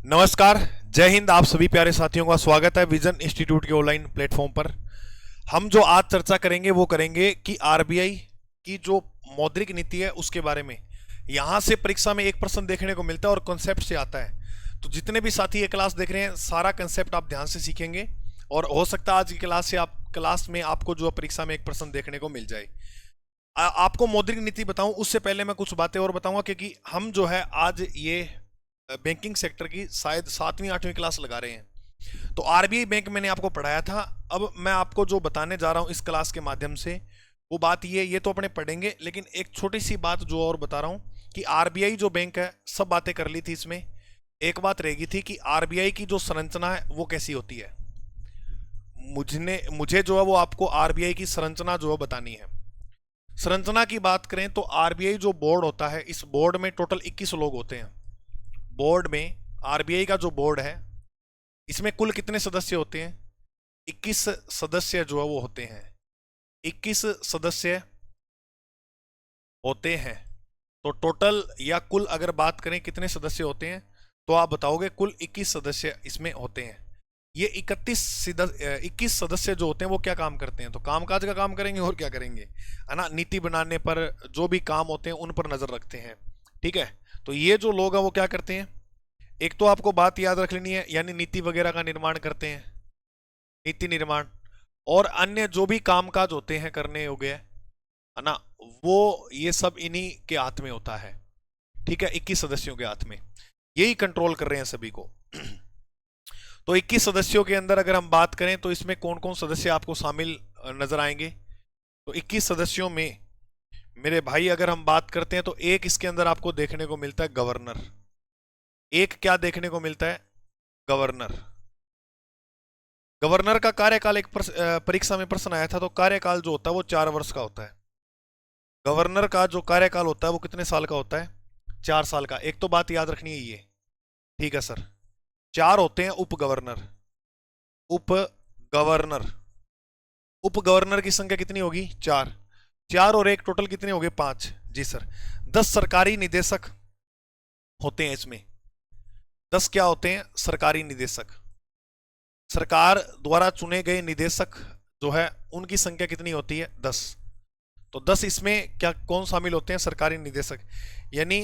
नमस्कार। जय हिंद। आप सभी प्यारे साथियों का स्वागत है विजन इंस्टीट्यूट के ऑनलाइन प्लेटफॉर्म पर। हम जो आज चर्चा करेंगे वो करेंगे कि आरबीआई की जो मौद्रिक नीति है उसके बारे में। यहाँ से परीक्षा में एक प्रश्न देखने को मिलता है और कॉन्सेप्ट से आता है। तो जितने भी साथी ये क्लास देख रहे हैं सारा कंसेप्ट आप ध्यान से सीखेंगे और हो सकता है आज की क्लास में आपको जो परीक्षा में एक प्रश्न देखने को मिल जाए। आपको मौद्रिक नीति बताऊं उससे पहले मैं कुछ बातें और बताऊंगा, क्योंकि हम जो है आज ये बैंकिंग सेक्टर की शायद 7वीं 8वीं क्लास लगा रहे हैं। तो आरबीआई बैंक मैंने आपको पढ़ाया था। अब मैं आपको जो बताने जा रहा हूं इस क्लास के माध्यम से वो बात ये तो अपने पढ़ेंगे, लेकिन एक छोटी सी बात जो और बता रहा हूं कि आरबीआई जो बैंक है सब बातें कर ली थी। इसमें एक बात रहेगी थी कि आरबीआई की जो संरचना है वो कैसी होती है। मुझे जो है वो आपको आरबीआई की संरचना जो है बतानी है। संरचना की बात करें तो आरबीआई जो बोर्ड होता है इस बोर्ड में टोटल 21 लोग होते हैं। बोर्ड में आरबीआई का जो बोर्ड है इसमें कुल कितने सदस्य होते हैं? 21 सदस्य जो है वो होते हैं। 21 सदस्य होते हैं। तो टोटल या कुल अगर बात करें कितने सदस्य होते हैं तो आप बताओगे कुल 21 सदस्य इसमें होते हैं। ये 21 सदस्य जो होते हैं वो क्या काम करते हैं? तो कामकाज का काम करेंगे और क्या करेंगे, है ना। नीति बनाने पर जो भी काम होते हैं उन पर नजर रखते हैं। ठीक है। तो ये जो लोग हैं वो क्या करते हैं? एक तो आपको बात याद रख लेनी है, यानी नीति वगैरह का निर्माण करते हैं, नीति निर्माण और अन्य जो भी कामकाज होते हैं करने योग्य, है ना, वो ये सब इन्हीं के हाथ में होता है। ठीक है। 21 सदस्यों के हाथ में यही कंट्रोल कर रहे हैं सभी को। तो 21 सदस्यों के अंदर अगर हम बात करें तो इसमें कौन कौन सदस्य आपको शामिल नजर आएंगे? तो 21 सदस्यों में मेरे भाई अगर हम बात करते हैं तो एक इसके अंदर आपको देखने को मिलता है गवर्नर। एक क्या देखने को मिलता है? गवर्नर। गवर्नर का कार्यकाल एक परीक्षा में प्रश्न आया था। तो कार्यकाल जो होता है वो 4 वर्ष का होता है। गवर्नर का जो कार्यकाल होता है वो कितने साल का होता है? 4 साल का। एक तो बात याद रखनी है ये। ठीक है सर। 4 होते हैं उप गवर्नर। उप गवर्नर। उप गवर्नर की संख्या कितनी होगी? 4। 4 और 1 टोटल कितने हो गए? 5। जी सर। 10 सरकारी निदेशक होते हैं इसमें। 10 क्या होते हैं? सरकारी निदेशक। सरकार द्वारा चुने गए निदेशक जो है उनकी संख्या कितनी होती है? 10। तो 10 इसमें क्या कौन शामिल होते हैं? सरकारी निदेशक। यानी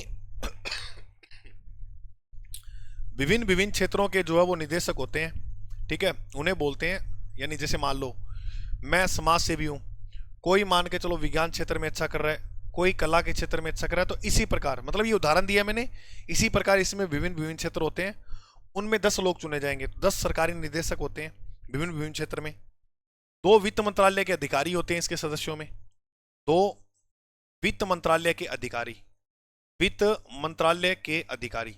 विभिन्न विभिन्न क्षेत्रों के जो है वो निदेशक होते हैं। ठीक है। उन्हें बोलते हैं, यानी जैसे मान लो मैं समाज सेवी हूं, कोई मान के चलो विज्ञान क्षेत्र में अच्छा कर रहा है, कोई कला के क्षेत्र में अच्छा कर रहा है, तो इसी प्रकार मतलब ये उदाहरण दिया मैंने, इसी प्रकार इसमें विभिन्न विभिन्न क्षेत्र होते हैं। उनमें 10 लोग चुने जाएंगे। 10 सरकारी निदेशक होते हैं विभिन्न विभिन्न क्षेत्र में। 2 वित्त मंत्रालय के अधिकारी होते हैं इसके सदस्यों में। 2 वित्त मंत्रालय के अधिकारी। वित्त मंत्रालय के अधिकारी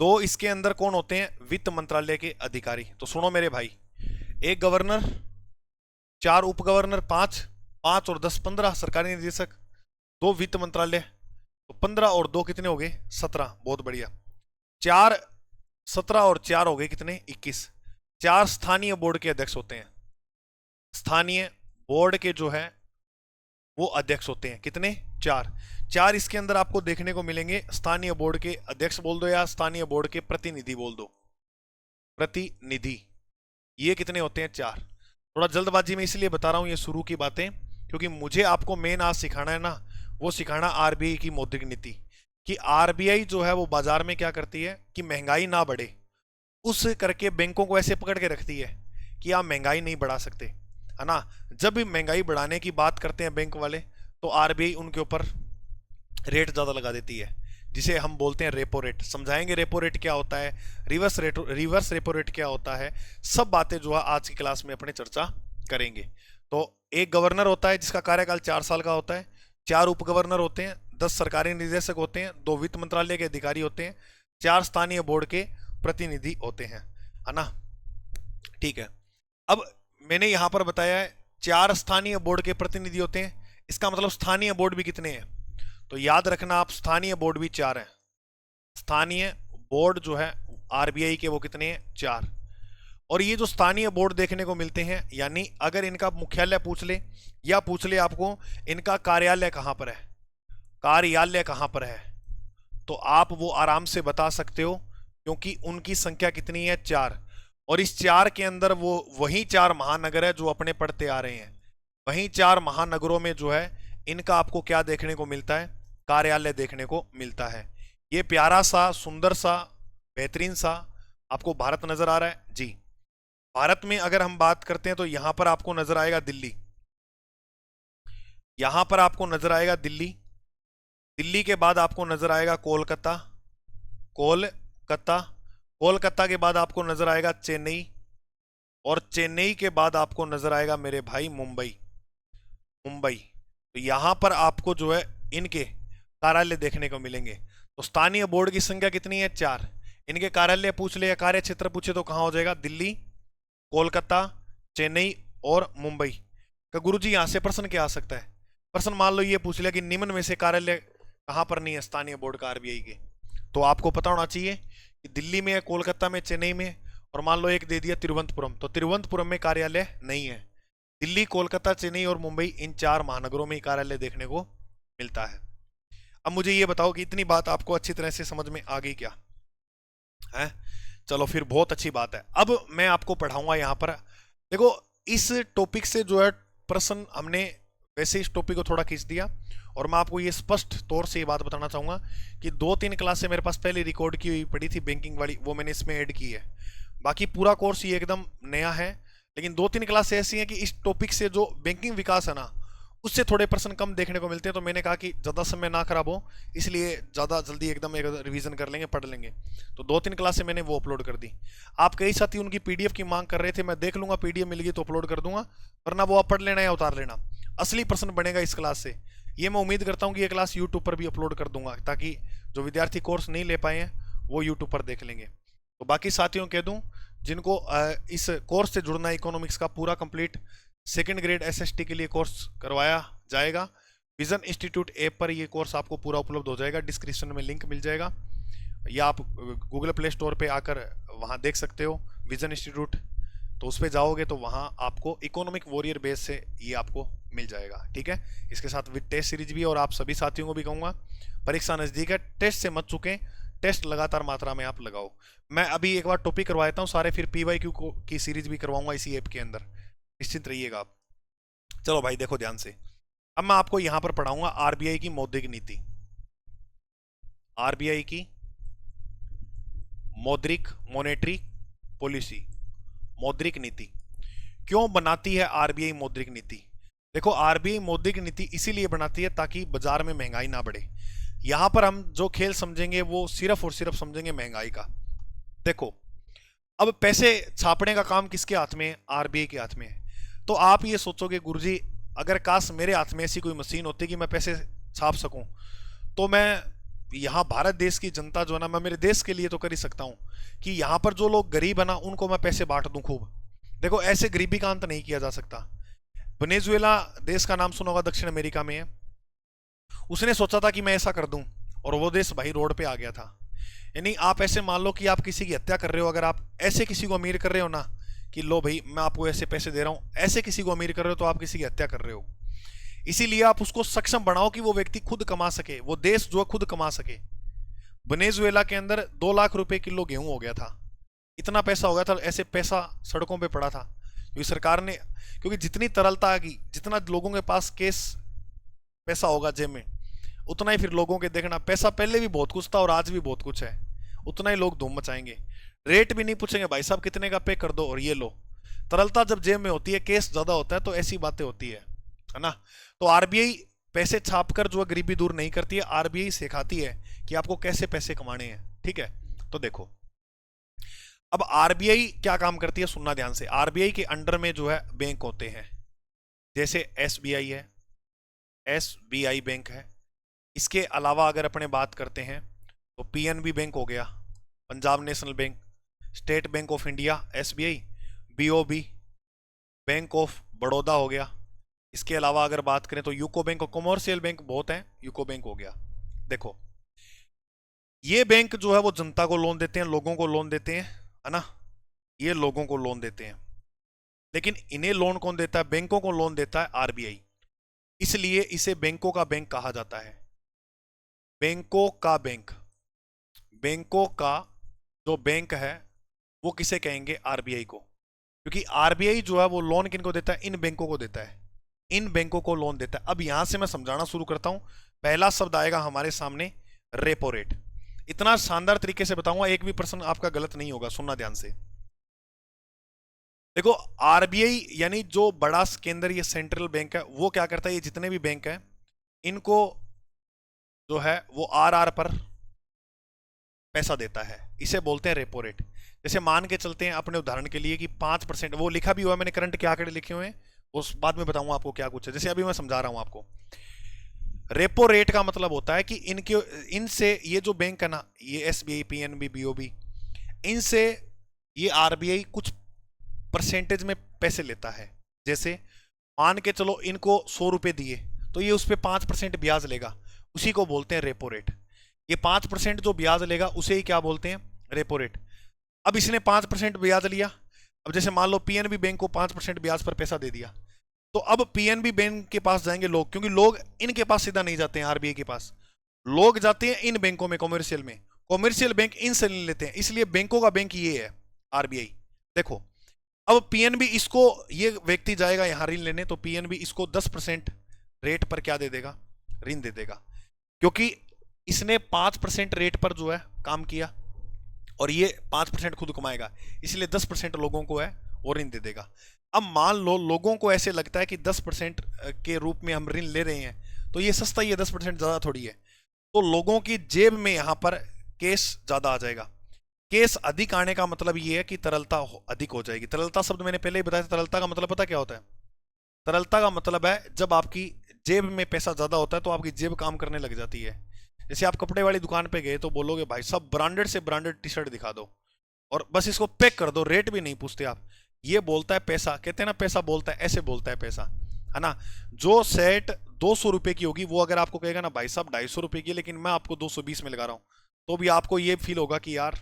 2 इसके अंदर कौन होते हैं? वित्त मंत्रालय के अधिकारी। तो सुनो मेरे भाई, एक गवर्नर, 4 उप गवर्नर, 5 5 और 10 15 सरकारी निदेशक, 2 वित्त मंत्रालय, तो 15 और 2 कितने हो गए? 17। बहुत बढ़िया। 4 17 और 4 हो गए कितने? 21। 4 स्थानीय बोर्ड के अध्यक्ष होते हैं। स्थानीय बोर्ड के जो है वो अध्यक्ष होते हैं। कितने? 4। 4 इसके अंदर आपको देखने को मिलेंगे। स्थानीय बोर्ड के अध्यक्ष बोल दो या स्थानीय बोर्ड के प्रतिनिधि बोल दो। प्रतिनिधि ये कितने होते हैं? 4। थोड़ा जल्दबाजी में इसलिए बता रहा हूं ये शुरू की बातें, क्योंकि मुझे आपको मेन आज सिखाना है ना, वो सिखाना आरबीआई की मौद्रिक नीति। कि आरबीआई जो है वो बाजार में क्या करती है कि महंगाई ना बढ़े, उस करके बैंकों को ऐसे पकड़ के रखती है कि आप महंगाई नहीं बढ़ा सकते, है ना। जब भी महंगाई बढ़ाने की बात करते हैं बैंक वाले तो आरबीआई उनके ऊपर रेट ज्यादा लगा देती है, जिसे हम बोलते हैं रेपो रेट। समझाएंगे रेपो रेट क्या होता है, रिवर्स रेपो रेट क्या होता है, सब बातें जो है आज की क्लास में अपने चर्चा करेंगे। तो एक गवर्नर होता है जिसका कार्यकाल 4 साल का होता है। 4 उप गवर्नर होते हैं, 10 सरकारी निदेशक होते हैं, 2 वित्त मंत्रालय के अधिकारी होते हैं, 4 स्थानीय बोर्ड के प्रतिनिधि होते हैं, है ना। ठीक है। अब मैंने यहां पर बताया है 4 स्थानीय बोर्ड के प्रतिनिधि होते हैं। इसका मतलब स्थानीय बोर्ड भी कितने हैं? तो याद रखना आप, स्थानीय बोर्ड भी 4 हैं। स्थानीय बोर्ड जो है आरबीआई के वो कितने हैं? 4। और ये जो स्थानीय बोर्ड देखने को मिलते हैं, यानी अगर इनका मुख्यालय पूछ ले या पूछ ले आपको इनका कार्यालय कहां पर है, कार्यालय कहां पर है, तो आप वो आराम से बता सकते हो, क्योंकि उनकी संख्या कितनी है, 4। और इस 4 के अंदर वो वही 4 महानगर है जो अपने पढ़ते आ रहे हैं। वहीं 4 महानगरों में जो है इनका आपको क्या देखने को मिलता है, कार्यालय देखने को मिलता है। ये प्यारा सा, सुंदर सा, बेहतरीन सा आपको भारत नजर आ रहा है जी। भारत में अगर हम बात करते हैं तो यहां पर आपको नजर आएगा दिल्ली। यहां पर आपको नजर आएगा दिल्ली। दिल्ली के बाद आपको नजर आएगा कोलकाता। कोलकाता। कोलकाता के बाद आपको नजर आएगा चेन्नई। और चेन्नई के बाद आपको नजर आएगा मेरे भाई मुंबई। मुंबई। तो यहां पर आपको जो है इनके कार्यालय देखने को मिलेंगे। तो स्थानीय बोर्ड की संख्या कितनी है, 4। इनके कार्यालय पूछ ले या कार्य क्षेत्र पूछे तो कहां हो जाएगा, दिल्ली, कोलकाता, चेन्नई और मुंबई। का गुरुजी यहां से प्रश्न क्या आ सकता है, प्रश्न मान लो ये पूछ लिया कि निम्न में से कार्यालय कहां पर नहीं है स्थानीय बोर्ड का आरबीआई के, तो आपको पता होना चाहिए कि दिल्ली में है, कोलकाता में, चेन्नई में, और मान लो एक दे दिया तिरुवनंतपुरम, तो तिरुवनंतपुरम में कार्यालय नहीं है। दिल्ली, कोलकाता, चेन्नई और मुंबई, इन 4 महानगरों में ही कार्यालय देखने को मिलता है। अब मुझे ये बताओ कि इतनी बात आपको अच्छी तरह से समझ में आ गई क्या है? चलो फिर बहुत अच्छी बात है। अब मैं आपको पढ़ाऊंगा यहां पर। देखो इस टॉपिक से जो है प्रश्न हमने वैसे इस टॉपिक को थोड़ा खींच दिया, और मैं आपको ये स्पष्ट तौर से ये बात बताना चाहूंगा कि 2-3 क्लासें मेरे पास पहले रिकॉर्ड की हुई पड़ी थी बैंकिंग वाली, वो मैंने इसमें ऐड की है। बाकी पूरा कोर्स ये एकदम नया है, लेकिन 2-3 क्लासें ऐसी हैं कि इस टॉपिक से जो बैंकिंग विकास है ना, उससे थोड़े प्रश्न कम देखने को मिलते हैं। तो मैंने कहा कि ज़्यादा समय ना खराब हो, इसलिए ज़्यादा जल्दी एकदम एक रिवीजन कर लेंगे, पढ़ लेंगे। तो 2-3 क्लासें मैंने वो अपलोड कर दी। आप कई साथी उनकी पीडीएफ की मांग कर रहे थे, मैं देख लूंगा पीडीएफ मिल गई तो अपलोड कर दूंगा, वरना वो आप पढ़ लेना या उतार लेना। असली प्रश्न बनेगा इस क्लास से, ये मैं उम्मीद करता हूँ कि ये क्लास यूट्यूब पर भी अपलोड कर दूंगा, ताकि जो विद्यार्थी कोर्स नहीं ले पाए हैं वो यूट्यूब पर देख लेंगे। तो बाकी साथियों कह दूं जिनको इस कोर्स से जुड़ना है, इकोनॉमिक्स का पूरा कंप्लीट सेकंड ग्रेड एसएसटी के लिए कोर्स करवाया जाएगा। विजन इंस्टीट्यूट ऐप पर ये कोर्स आपको पूरा उपलब्ध हो जाएगा, डिस्क्रिप्शन में लिंक मिल जाएगा, या आप गूगल प्ले स्टोर पे आकर वहाँ देख सकते हो विजन इंस्टीट्यूट। तो उस पर जाओगे तो वहाँ आपको इकोनॉमिक वॉरियर बेस से ये आपको मिल जाएगा, ठीक है। इसके साथ विद टेस्ट सीरीज भी, और आप सभी साथियों को भी कहूँगा परीक्षा नज़दीक है, टेस्ट से मत चुकें, टेस्ट लगातार मात्रा में आप लगाओ। मैं अभी एक बार टॉपिक करवा देता हूँ सारे, फिर PYQ की सीरीज भी करवाऊंगा इसी ऐप के अंदर, निश्चित रहिएगा आप। चलो भाई देखो ध्यान से, अब मैं आपको यहां पर पढ़ाऊंगा आरबीआई की मौद्रिक नीति। आरबीआई की मौद्रिक, मॉनेटरी पॉलिसी, मौद्रिक नीति क्यों बनाती है आरबीआई मौद्रिक नीति? देखो आरबीआई मौद्रिक नीति इसीलिए बनाती है ताकि बाजार में महंगाई ना बढ़े। यहां पर हम जो खेल समझेंगे वो सिर्फ और सिर्फ समझेंगे महंगाई का। देखो अब पैसे छापने का काम किसके हाथ में है? आरबीआई के हाथ में है। तो आप ये सोचोगे गुरुजी अगर काश मेरे हाथ में ऐसी कोई मशीन होती कि मैं पैसे छाप सकूं, तो मैं यहाँ भारत देश की जनता जो है ना, मैं मेरे देश के लिए तो कर ही सकता हूँ कि यहाँ पर जो लोग गरीब है ना उनको मैं पैसे बांट दूं खूब। देखो ऐसे गरीबी का अंत नहीं किया जा सकता। वेनेजुएला देश का नाम सुना होगा, दक्षिण अमेरिका में है। उसने सोचा था कि मैं ऐसा कर दूं, और वो देश भाई रोड पे आ गया था। यानी आप ऐसे मान लो कि आप किसी की हत्या कर रहे हो, अगर आप ऐसे किसी को अमीर कर रहे हो ना कि लो भाई मैं आपको ऐसे पैसे दे रहा हूं, ऐसे किसी को अमीर कर रहे हो तो आप किसी की हत्या कर रहे हो। इसीलिए आप उसको सक्षम बनाओ कि वो व्यक्ति खुद कमा सके, वो देश जो है खुद कमा सके। वेनेजुएला के अंदर 2 लाख रुपए किलो गेहूं हो गया था, इतना पैसा हो गया था, ऐसे पैसा सड़कों पे पड़ा था क्योंकि सरकार ने, क्योंकि जितनी तरलता आ गई, जितना लोगों के पास केस पैसा होगा जेब में, उतना ही फिर लोगों के देखना पैसा पहले भी बहुत कुछ था और आज भी बहुत कुछ है, उतना ही लोग धूम मचाएंगे। रेट भी नहीं पूछेंगे भाई साहब कितने का पे कर दो और ये लो। तरलता जब जेब में होती है, केस ज्यादा होता है, तो ऐसी बातें होती है ना। तो आरबीआई पैसे छापकर जो है गरीबी दूर नहीं करती है, आरबीआई सिखाती है कि आपको कैसे पैसे कमाने हैं, ठीक है। तो देखो अब आरबीआई क्या काम करती है, सुनना ध्यान से। आरबीआई के अंडर में जो है बैंक होते हैं, जैसे एसबीआई है, एसबीआई बैंक है। इसके अलावा अगर अपने बात करते हैं तो पीएनबी बैंक हो गया, Punjab national bank, state bank of India SBI, BOB, bank of Baroda हो गया। इसके अलावा अगर बात करें तो यूको बैंक और कमर्शियल बैंक बहुत हैं, यूको बैंक हो गया। देखो ये बैंक जो है वो जनता को लोन देते हैं, लोगों को लोन देते हैं, है ना, ये लोगों को लोन देते हैं। लेकिन इन्हें लोन कौन देता है? बैंकों को लोन देता है आरबीआई, इसलिए इसे बैंकों का बैंक कहा जाता है, बैंकों का बैंक। बैंकों का जो बैंक है वो किसे कहेंगे? आरबीआई को। क्योंकि आरबीआई जो है वो लोन किनको देता है? इन बैंकों को देता है, इन बैंकों को लोन देता है। अब यहां से मैं समझाना शुरू करता हूं। पहला शब्द आएगा हमारे सामने, रेपो रेट। इतना शानदार तरीके से बताऊंगा, एक भी प्रश्न आपका गलत नहीं होगा, सुनना ध्यान से। देखो, आरबीआई यानी जो बड़ा केंद्रीय सेंट्रल बैंक है, वो क्या करता है? ये जितने भी बैंक है इनको जो है वो आर पर पैसा देता है, इसे बोलते हैं रेपो रेट। जैसे मान के चलते हैं अपने उदाहरण के लिए कि 5%, वो लिखा भी हुआ है मैंने, करंट के आंकड़े लिखे हुए हैं, उस बाद में बताऊंगा आपको क्या कुछ है। जैसे अभी मैं समझा रहा हूं आपको, रेपो रेट का मतलब होता है कि इनके इनसे ये जो बैंक है ना, ये एसबीआई, पीएनबी, बीओबी, इनसे ये आरबीआई कुछ परसेंटेज में पैसे लेता है। जैसे मान के चलो इनको 100 रुपए दिए, तो ये उस पर 5% ब्याज लेगा, उसी को बोलते हैं रेपो रेट। ये 5% जो ब्याज लेगा उसे ही क्या बोलते हैं? Repo rate. अब इसने 5% ब्याज लिया। अब जैसे मान लो पीएनबी बैंक को 5% ब्याज पर पैसा दे दिया, तो अब पीएनबी बैंक के पास जाएंगे लोग, क्योंकि लोग इनके पास सीधा नहीं जाते हैं आरबीआई के पास, लोग जाते हैं इन बैंकों में, कॉमर्शियल में। कॉमर्शियल बैंक इनसे ले लेते हैं, इसलिए बैंकों का बैंक ये है आरबीआई। देखो, अब पीएनबी इसको, ये व्यक्ति जाएगा यहां ऋण लेने, तो पीएनबी इसको 10% रेट पर क्या दे देगा? ऋण दे देगा, क्योंकि इसने 5% रेट पर जो है काम किया, और ये 5% खुद कमाएगा, इसलिए 10% लोगों को है वो ऋण दे देगा। अब मान लो लोगों को ऐसे लगता है कि 10% के रूप में हम ऋण ले रहे हैं, तो ये सस्ता ही है, 10% ज्यादा थोड़ी है, तो लोगों की जेब में यहां पर केस ज्यादा आ जाएगा। केस अधिक आने का मतलब ये है कि तरलता अधिक हो जाएगी। तरलता शब्द मैंने पहले ही बताया था, तरलता का मतलब पता क्या होता है? तरलता का मतलब है जब आपकी जेब में पैसा ज्यादा होता है तो आपकी जेब काम करने लग जाती है। जैसे आप कपड़े वाली दुकान पे गए तो बोलोगे भाई सब ब्रांडेड से ब्रांडेड टी शर्ट दिखा दो और बस इसको पैक कर दो, रेट भी नहीं पूछते आप। ये बोलता है पैसा, कहते हैं ना पैसा बोलता है, ऐसे बोलता है पैसा, है ना। जो सेट 200 रुपए की होगी, वो अगर आपको कहेगा ना भाई साहब 250 रुपए की, लेकिन मैं आपको 220 में लगा रहा हूं, तो भी आपको ये फील होगा कि यार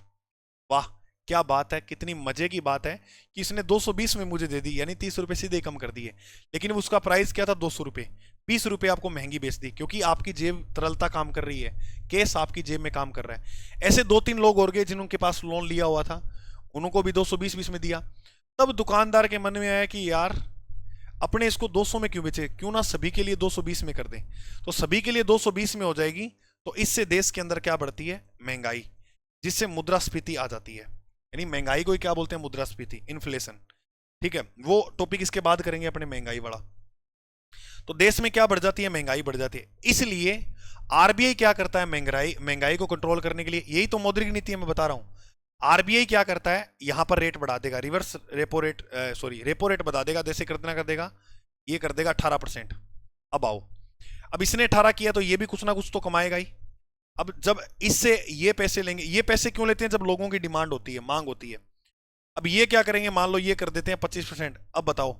वाह क्या बात है, कितनी मजे की बात है कि इसने 220 में मुझे दे दी, यानी 30 रुपए सीधे कम कर दिए। लेकिन उसका प्राइस क्या था? 200 रुपए। 20 रुपए आपको महंगी बेच दी, क्योंकि आपकी जेब तरलता काम कर रही है, केस आपकी जेब में काम कर रहा है। ऐसे 2-3 लोग और गए जिनके पास लोन लिया हुआ था, उनको भी 220 में दिया। तब दुकानदार के मन में आया कि यार अपने इसको 200 में क्यों बेचे, क्यों ना सभी के लिए 220 में कर दें। तो सभी के लिए 220 में हो जाएगी, तो इससे देश के अंदर क्या बढ़ती है? महंगाई, जिससे मुद्रास्फीति आ जाती है। यानी महंगाई को ही क्या बोलते हैं? मुद्रास्फीति, इन्फ्लेशन। ठीक है, वो टॉपिक इसके बाद करेंगे अपने, महंगाई वाला। तो देश में क्या बढ़ जाती है? महंगाई बढ़ जाती है। इसलिए आरबीआई क्या करता है? महंगाई को कंट्रोल करने के लिए, यही तो मौद्रिक नीति है, मैं बता रहा हूं। आरबीआई क्या करता है? यहां पर रेट बढ़ा देगा, reverse repo rate, sorry repo rate बढ़ा देगा। जैसे कितना कर देगा? ये कर देगा 18%। अब आओ, अब इसने 18 किया तो ये भी कुछ ना कुछ तो कमाएगा ही। अब जब इससे ये पैसे लेंगे, ये पैसे क्यों लेते हैं? जब लोगों की डिमांड होती है, मांग होती है। अब ये क्या करेंगे? मान लो ये कर देते हैं 25%। अब बताओ,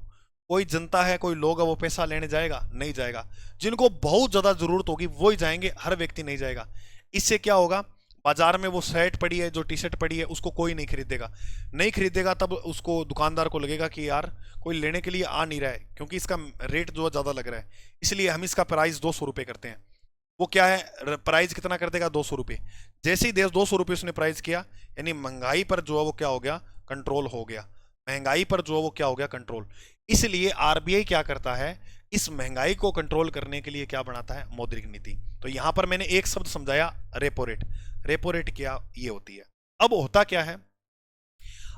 कोई जनता है, कोई लोग है, वो पैसा लेने जाएगा? नहीं जाएगा। जिनको बहुत ज्यादा जरूरत होगी वो ही जाएंगे, हर व्यक्ति नहीं जाएगा। इससे क्या होगा? बाजार में वो शर्ट पड़ी है, जो टी शर्ट पड़ी है, उसको कोई नहीं खरीदेगा। नहीं खरीदेगा तब उसको, दुकानदार को लगेगा कि यार कोई लेने के लिए आ नहीं रहा है, क्योंकि इसका रेट जो है ज्यादा लग रहा है, इसलिए हम इसका प्राइस 200 रुपए करते हैं। वो क्या है? प्राइस कितना कर देगा? 200 रुपए। जैसे ही देश 200 रुपए उसने प्राइस किया, यानी महंगाई पर जो है वो क्या हो गया? कंट्रोल हो गया। महंगाई पर जो है वो क्या हो गया? कंट्रोल। इसलिए आरबीआई क्या करता है? इस महंगाई को कंट्रोल करने के लिए क्या बनाता है? मौद्रिक नीति। तो यहां पर मैंने एक शब्द समझाया, रेपो रेट। रेपो रेट क्या ये होती है? अब होता क्या है,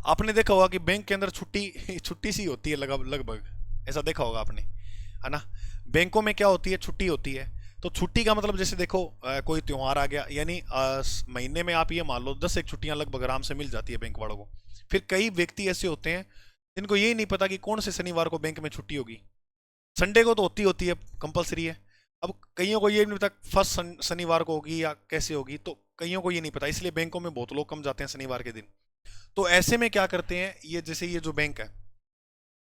आपने देखा होगा कि बैंक के अंदर छुट्टी छुट्टी सी होती है लगभग, ऐसा देखा होगा आपने, है ना। बैंकों में क्या होती है? छुट्टी होती है। तो छुट्टी का मतलब जैसे देखो, कोई त्योहार आ गया, यानी महीने में आप ये मान लो 10 एक छुट्टियां लगभग आराम से मिल जाती है बैंक वालों को। फिर कई व्यक्ति ऐसे होते हैं जिनको यही नहीं पता कि कौन से शनिवार को बैंक में छुट्टी होगी। संडे को तो होती है, कंपलसरी है। अब कईयों को ये नहीं पता फर्स्ट शनिवार को होगी या कैसे होगी, तो कईयों को ये नहीं पता, इसलिए बैंकों में बहुत लोग कम जाते हैं शनिवार के दिन। तो ऐसे में क्या करते हैं, ये जैसे ये जो बैंक है,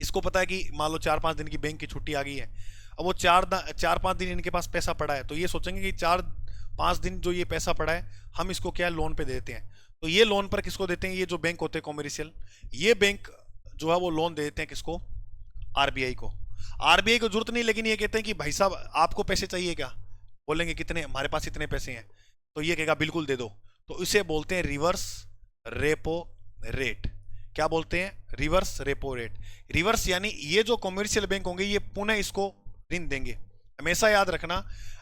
इसको पता है कि मान लो 4-5 दिन की बैंक की छुट्टी आ गई है। अब वो 4-5 दिन इनके पास पैसा पड़ा है, तो ये सोचेंगे कि 4-5 दिन जो ये पैसा पड़ा है, हम इसको क्या लोन पे देते हैं। तो ये लोन पर किसको देते हैं? ये जो बैंक होते हैं कॉमर्शियल, ये बैंक जो है वो लोन दे देते हैं किसको? आरबीआई को। आरबीआई को जरूरत नहीं, लेकिन ये कहते हैं कि भाई साहब आपको पैसे चाहिए क्या? बोलेंगे कितने? हमारे पास इतने पैसे हैं। तो ये कहेगा बिल्कुल दे दो। तो इसे बोलते हैं रिवर्स रेपो रेट। क्या बोलते हैं? Reverse repo rate. रिवर्स यानी ये जो कॉमर्शियल बैंक होंगे ये पुनः इसको ऋण देंगे। हमेशा याद रखना,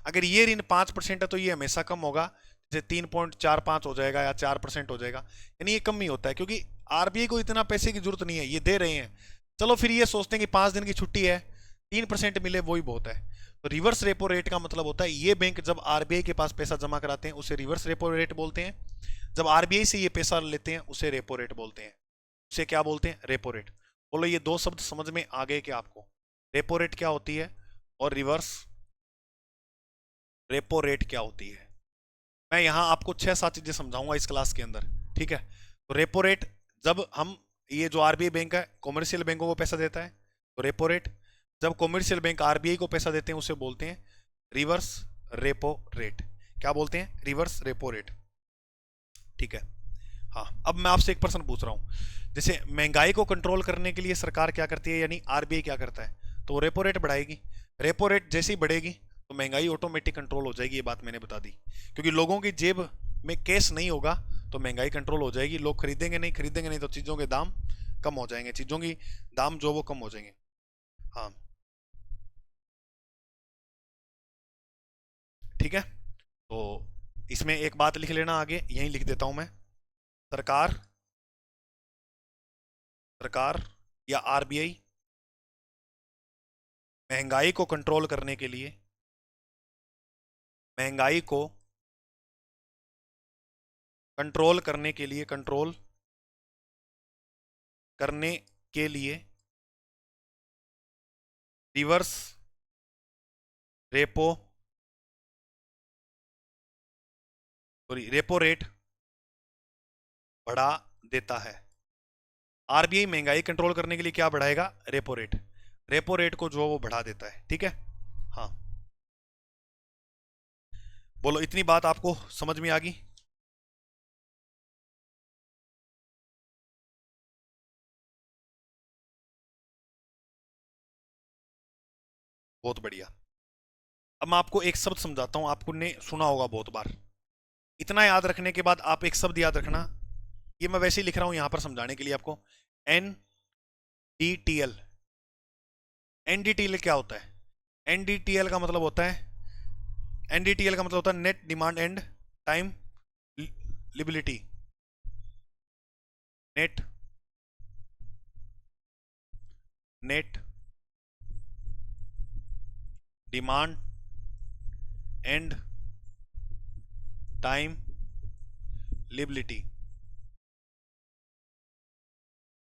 अगर ये ऋण 5% है तो ये हमेशा कम होगा, जैसे 3.45 हो जाएगा या 4% हो जाएगा, यानी ये कम ही होता है, क्योंकि आरबीआई को इतना पैसे की जरूरत नहीं है, ये दे रहे हैं। चलो फिर ये सोचते हैं कि 5 दिन की छुट्टी है, 3% मिले वही बहुत है। तो रिवर्स रेपो रेट का मतलब होता है ये बैंक जब आरबीआई के पास पैसा जमा कराते हैं उसे रिवर्स रेपो रेट बोलते हैं, जब आरबीआई से ये पैसा लेते हैं उसे रेपो रेट बोलते हैं। उसे क्या बोलते हैं? Repo rate. बोलो ये दो शब्द समझ में आ गए क्या आपको? रेपो रेट क्या होती है और रिवर्स रेपो रेट क्या होती है? मैं यहां आपको 6-7 चीजें समझाऊंगा इस क्लास के अंदर, ठीक है? तो रेपो रेट, जब हम, ये जो आरबीआई बैंक है कॉमर्शियल बैंकों को पैसा देता है, तो रेपो रेट। जब कॉमर्शियल बैंक आरबीआई को पैसा देते हैं उसे बोलते हैं रिवर्स रेपो रेट। क्या बोलते हैं? रिवर्स रेपो रेट, ठीक है? हाँ, अब मैं आपसे एक प्रश्न पूछ रहा हूँ, जैसे महंगाई को कंट्रोल करने के लिए सरकार क्या करती है, यानी आरबीआई क्या करता है? तो रेपो रेट बढ़ाएगी। रेपो रेट जैसे ही बढ़ेगी तो महंगाई ऑटोमेटिक कंट्रोल हो जाएगी, ये बात मैंने बता दी। क्योंकि लोगों की जेब में कैश नहीं होगा तो महंगाई कंट्रोल हो जाएगी, लोग खरीदेंगे नहीं तो चीज़ों के दाम कम हो जाएंगे, चीज़ों की दाम जो वो कम हो जाएंगे। हाँ, ठीक है। तो इसमें एक बात लिख लेना, आगे यहीं लिख देता हूं मैं। सरकार सरकार या आरबीआई महंगाई को कंट्रोल करने के लिए, महंगाई को कंट्रोल करने के लिए reverse repo sorry repo rate बढ़ा देता है। आरबीआई महंगाई कंट्रोल करने के लिए क्या बढ़ाएगा? Repo rate. रेपो रेट को जो वो बढ़ा देता है, ठीक है? हाँ, बोलो इतनी बात आपको समझ में आ गई? बहुत बढ़िया। अब मैं आपको एक शब्द समझाता हूं, आपने सुना होगा बहुत बार। इतना याद रखने के बाद आप एक शब्द याद रखना, ये मैं वैसे ही लिख रहा हूं यहां पर समझाने के लिए आपको। N D T L. NDTL क्या होता है? एनडीटीएल का मतलब होता है, एनडीटीएल का मतलब होता है net demand and time liability. Net net demand and time liability.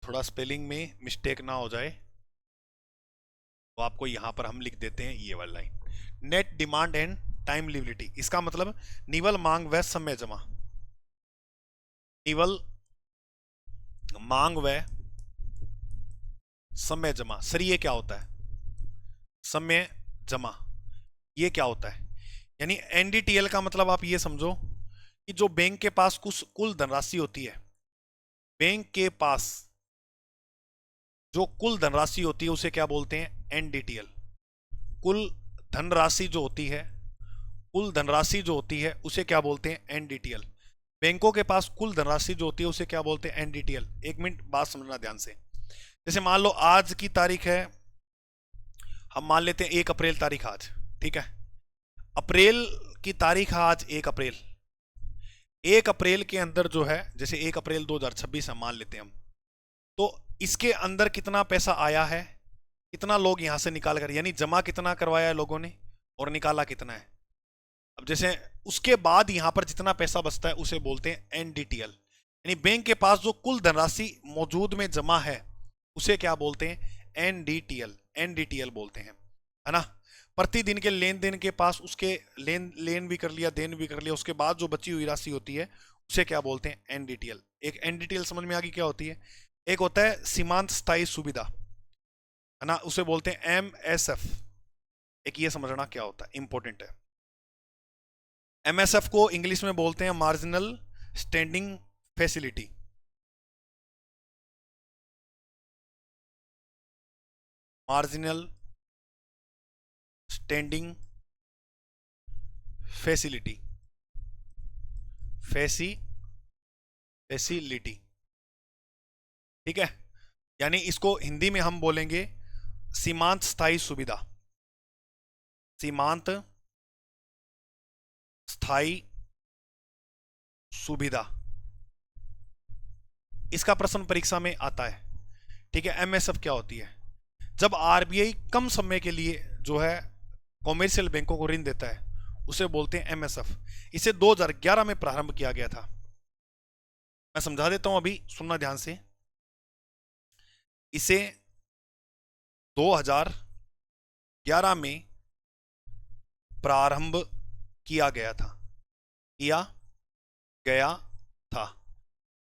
थोड़ा स्पेलिंग में मिस्टेक ना हो जाए तो आपको यहां पर हम लिख देते हैं ये वाली line, net demand and time liability. इसका मतलब निवल मांग व समय जमा। निवल मांग व समय जमा। सर ये क्या होता है? समय जमा ये क्या होता है? यानी एनडीटीएल का मतलब आप ये समझो कि जो बैंक के पास कुछ कुल धनराशि होती है, बैंक के पास जो कुल धनराशि होती है उसे क्या बोलते हैं? एनडीटीएल। कुल धनराशि जो होती है, कुल धनराशि जो होती है उसे क्या बोलते हैं? एनडीटीएल। बैंकों के पास कुल धनराशि जो होती है उसे क्या बोलते हैं? एनडीटीएल। एक मिनट बात समझना ध्यान से। जैसे मान लो आज की तारीख है, हम मान लेते हैं 1 अप्रैल तारीख आज, ठीक है? अप्रैल की तारीख है आज 1 अप्रैल। 1 अप्रैल के अंदर जो है, जैसे 1 अप्रैल 2026 हम मान लेते हैं हम, तो इसके अंदर कितना पैसा आया है, कितना लोग यहां से निकाल कर, यानी जमा कितना करवाया है लोगों ने और निकाला कितना है। अब जैसे उसके बाद यहां पर जितना पैसा बचता है उसे बोलते हैं एनडीटीएल। यानी बैंक के पास जो कुल धनराशि मौजूद में जमा है उसे क्या बोलते हैं? एनडीटीएल। एनडीटीएल बोलते हैं, है ना? प्रतिदिन के लेन देन के पास उसके लेन लेन भी कर लिया, देन भी कर लिया, उसके बाद जो बची हुई राशि होती है उसे क्या बोलते हैं? एनडीटीएल। एक एनडीटीएल समझ में आ गई क्या होती है? एक होता है सीमांत स्थायी सुविधा, है ना, उसे बोलते हैं एमएसएफ। एक ये समझना क्या होता है, इंपॉर्टेंट है। एमएसएफ को इंग्लिश में बोलते हैं marginal standing facility. Marginal standing facility, facility, facility, ठीक है। यानी इसको हिंदी में हम बोलेंगे सीमांत स्थायी सुविधा, सीमांत स्थायी सुविधा, इसका प्रश्न परीक्षा में आता है, ठीक है। एमएसएफ क्या होती है? जब आरबीआई कम समय के लिए जो है कॉमर्शियल बैंकों को ऋण देता है उसे बोलते हैं एमएसएफ। इसे 2011 में प्रारंभ किया गया था। मैं समझा देता हूं, अभी सुनना ध्यान से। इसे 2011 में प्रारंभ किया गया था, किया गया था।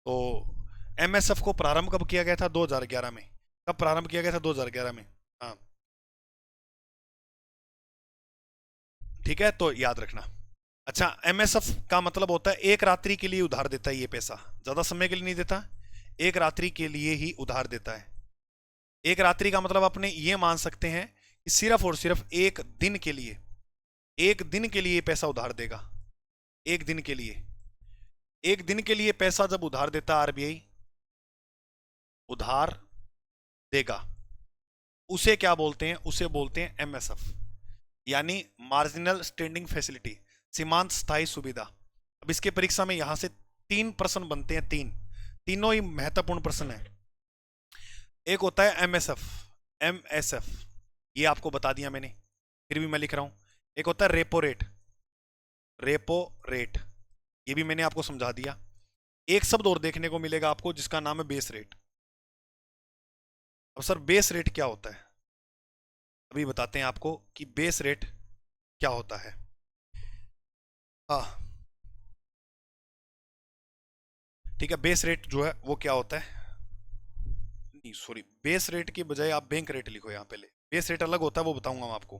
तो एमएसएफ को प्रारंभ कब किया गया था? 2011 में। कब प्रारंभ किया गया था? 2011 में, हाँ, ठीक है, तो याद रखना। अच्छा, एमएसएफ का मतलब होता है एक रात्रि के लिए उधार देता है, ये पैसा ज्यादा समय के लिए नहीं देता, एक रात्रि के लिए ही उधार देता है। एक रात्रि का मतलब अपने ये मान सकते हैं कि सिर्फ और सिर्फ एक दिन के लिए, एक दिन के लिए पैसा उधार देगा, एक दिन के लिए। एक दिन के लिए पैसा जब उधार देता है आरबीआई, उधार देगा, उसे क्या बोलते हैं? उसे बोलते हैं एमएसएफ, यानी मार्जिनल स्टैंडिंग फैसिलिटी, सीमांत स्थायी सुविधा। अब इसके परीक्षा में यहां से 3 प्रश्न बनते हैं, तीनों ही महत्वपूर्ण प्रश्न है। एक होता है एमएसएफ, एमएसएफ ये आपको बता दिया मैंने, फिर भी मैं लिख रहा हूं। एक होता है रेपो रेट, रेपो रेट ये भी मैंने आपको समझा दिया। एक शब्द और देखने को मिलेगा आपको जिसका नाम है बेस रेट। अब सर बेस रेट क्या होता है? अभी बताते हैं आपको कि बेस रेट क्या होता है। हाँ, ठीक है, बेस रेट जो है वो क्या होता है? नहीं सॉरी, बेस रेट की बजाय आप बैंक रेट लिखो यहाँ पहले। बेस रेट अलग होता है, वो बताऊंगा मैं आपको।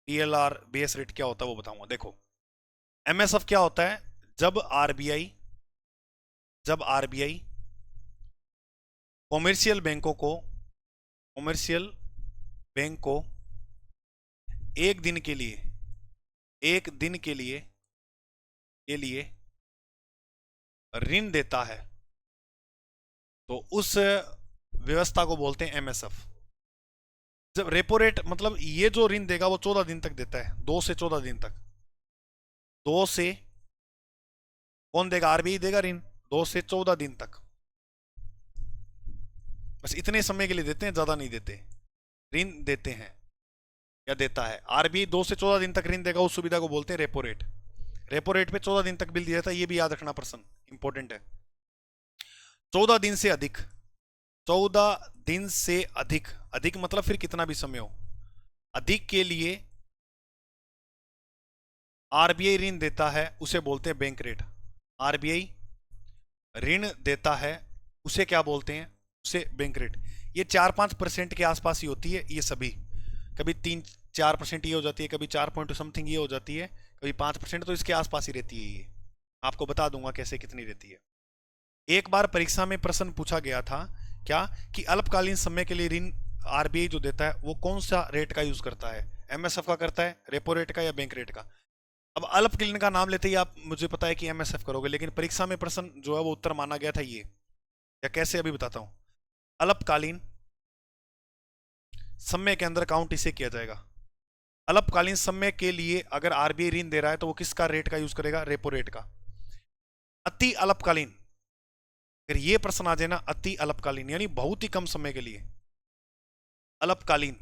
पीएलआर बेस रेट क्या होता है वो बताऊंगा। देखो, एमएसएफ क्या होता है? जब आरबीआई कॉमर्शियल बैंकों को, कॉमर्शियल बैंक को एक दिन के लिए, एक दिन के लिए ऋण देता है, तो उस व्यवस्था को बोलते हैं एमएसएफ। जब रेपो रेट मतलब ये जो ऋण देगा वो 14 दिन तक देता है, 2 से 14 दिन तक। 2 से, कौन देगा? आरबीआई देगा ऋण 2 से 14 दिन तक, बस इतने समय के लिए देते हैं, ज्यादा नहीं देते। ऋण देते हैं या देता है आरबीआई, 2 से 14 दिन तक ऋण देगा, उस सुविधा को बोलते हैं रेपो रेट। रेपो रेट पे 14 दिन तक बिल दिया जाता है, ये भी याद रखना, प्रश्न इंपॉर्टेंट है। 14 दिन से अधिक, 14 दिन से अधिक, अधिक मतलब फिर कितना भी समय हो, अधिक के लिए आरबीआई ऋण देता है उसे बोलते हैं बैंक रेट। आरबीआई ऋण देता है उसे क्या बोलते हैं? उसे बैंक रेट। ये 4-5% के आसपास ही होती है ये सभी, कभी 3-4% ये हो जाती है, कभी 4 पॉइंट समथिंग ये हो जाती है, कभी 5%, तो इसके आसपास ही रहती है ये। आपको बता दूंगा कैसे कितनी रहती है। एक बार परीक्षा में प्रश्न पूछा गया था क्या, कि अल्पकालीन समय के लिए ऋण आरबीआई जो देता है वो कौन सा रेट का यूज करता है? एमएसएफ का करता है, रेपो रेट का, या बैंक रेट का? अब अल्पकालीन का नाम लेते ही आप, मुझे पता है कि एमएसएफ करोगे, लेकिन परीक्षा में प्रश्न जो है वो उत्तर माना गया था ये, या कैसे अभी बताता हूं। अल्पकालीन समय के अंदर काउंट इसे किया जाएगा। अल्पकालीन समय के लिए अगर आरबीआई ऋण दे रहा है तो वो किसका रेट का यूज करेगा? रेपो रेट का। अति अल्पकालीन, अगर ये प्रश्न आ जाए ना, अति अल्पकालीन यानी बहुत ही कम समय के लिए, अल्पकालीन